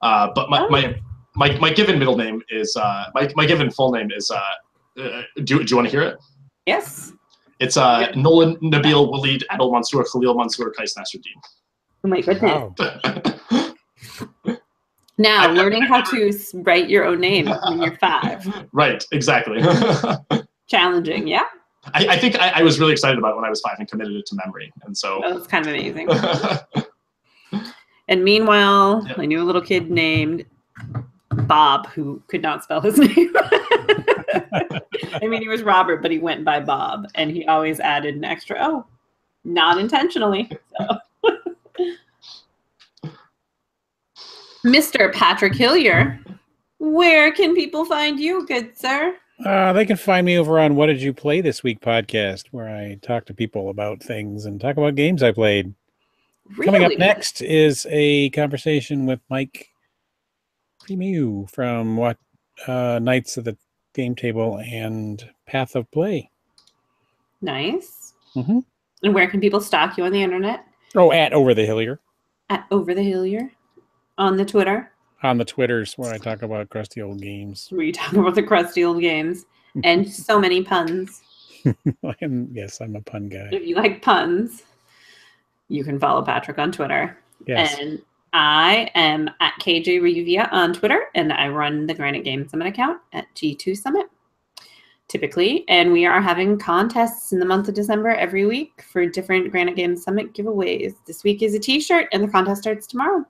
But my given middle name is my given full name is. Do you want to hear it? Yes. It's Nolan Nabil Walid Adel Mansour Khalil Mansour Kais Nasruddin. Oh my goodness. Wow. Now, learning how to write your own name when you're 5. Right, exactly. Challenging, yeah. I think I was really excited about it when I was 5 and committed it to memory, and so. That was kind of amazing. And meanwhile, I knew a little kid named Bob who could not spell his name. I mean, he was Robert, but he went by Bob, and he always added an extra O, not intentionally. So. Mr. Patrick Hillier, where can people find you, good sir? They can find me over on What Did You Play This Week podcast, where I talk to people about things and talk about games I played. Really? Coming up next is a conversation with Mike Premu from Knights of the Game Table and Path of Play. Nice. Mm-hmm. And where can people stalk you on the internet? Oh, at Over the Hillier. At Over the Hillier. On the Twitter. On the Twitters, where I talk about crusty old games. Where you talk about the crusty old games. And so many puns. Yes, I'm a pun guy. If you like puns, you can follow Patrick on Twitter. Yes. And I am at KJ Revia on Twitter, and I run the Granite Game Summit account at G2 Summit, typically. And we are having contests in the month of December every week for different Granite Game Summit giveaways. This week is a t-shirt, and the contest starts tomorrow.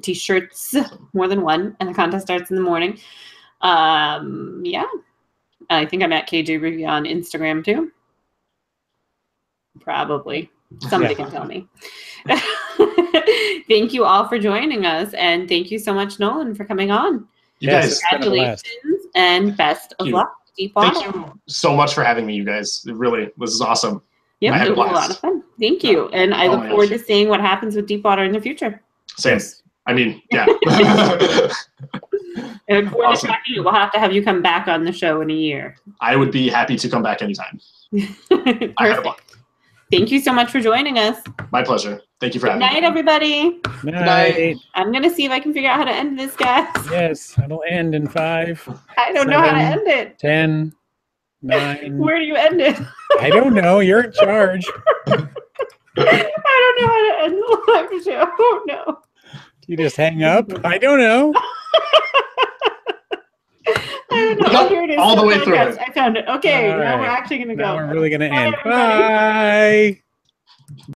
T-shirts, more than one, and the contest starts in the morning. Yeah. I think I'm at KJ Review on Instagram too. Probably. Somebody can tell me. Thank you all for joining us, and thank you so much, Nolan, for coming on. You guys, congratulations and best of luck. Thank you so much for having me, you guys. It really, this is awesome. Yeah, it was a lot of fun. Thank you. And I look forward to seeing what happens with Deepwater in the future. Same. I mean, yeah. And awesome. We'll have to have you come back on the show in a year. I would be happy to come back anytime. Perfect. Thank you so much for joining us. My pleasure. Thank you for Good having me. night, everybody. Night. I'm going to see if I can figure out how to end this, guys. Yes, it'll end in 5. I don't know how to end it. 10, 9. Where do you end it? I don't know. You're in charge. I don't know how to end the live show. Oh, no. You just hang up? I don't know. I don't know. Oh, here it is. All the way through it. I found it. Okay, All now we're right. actually going to go. Now we're really going to Bye, end. everybody. Bye.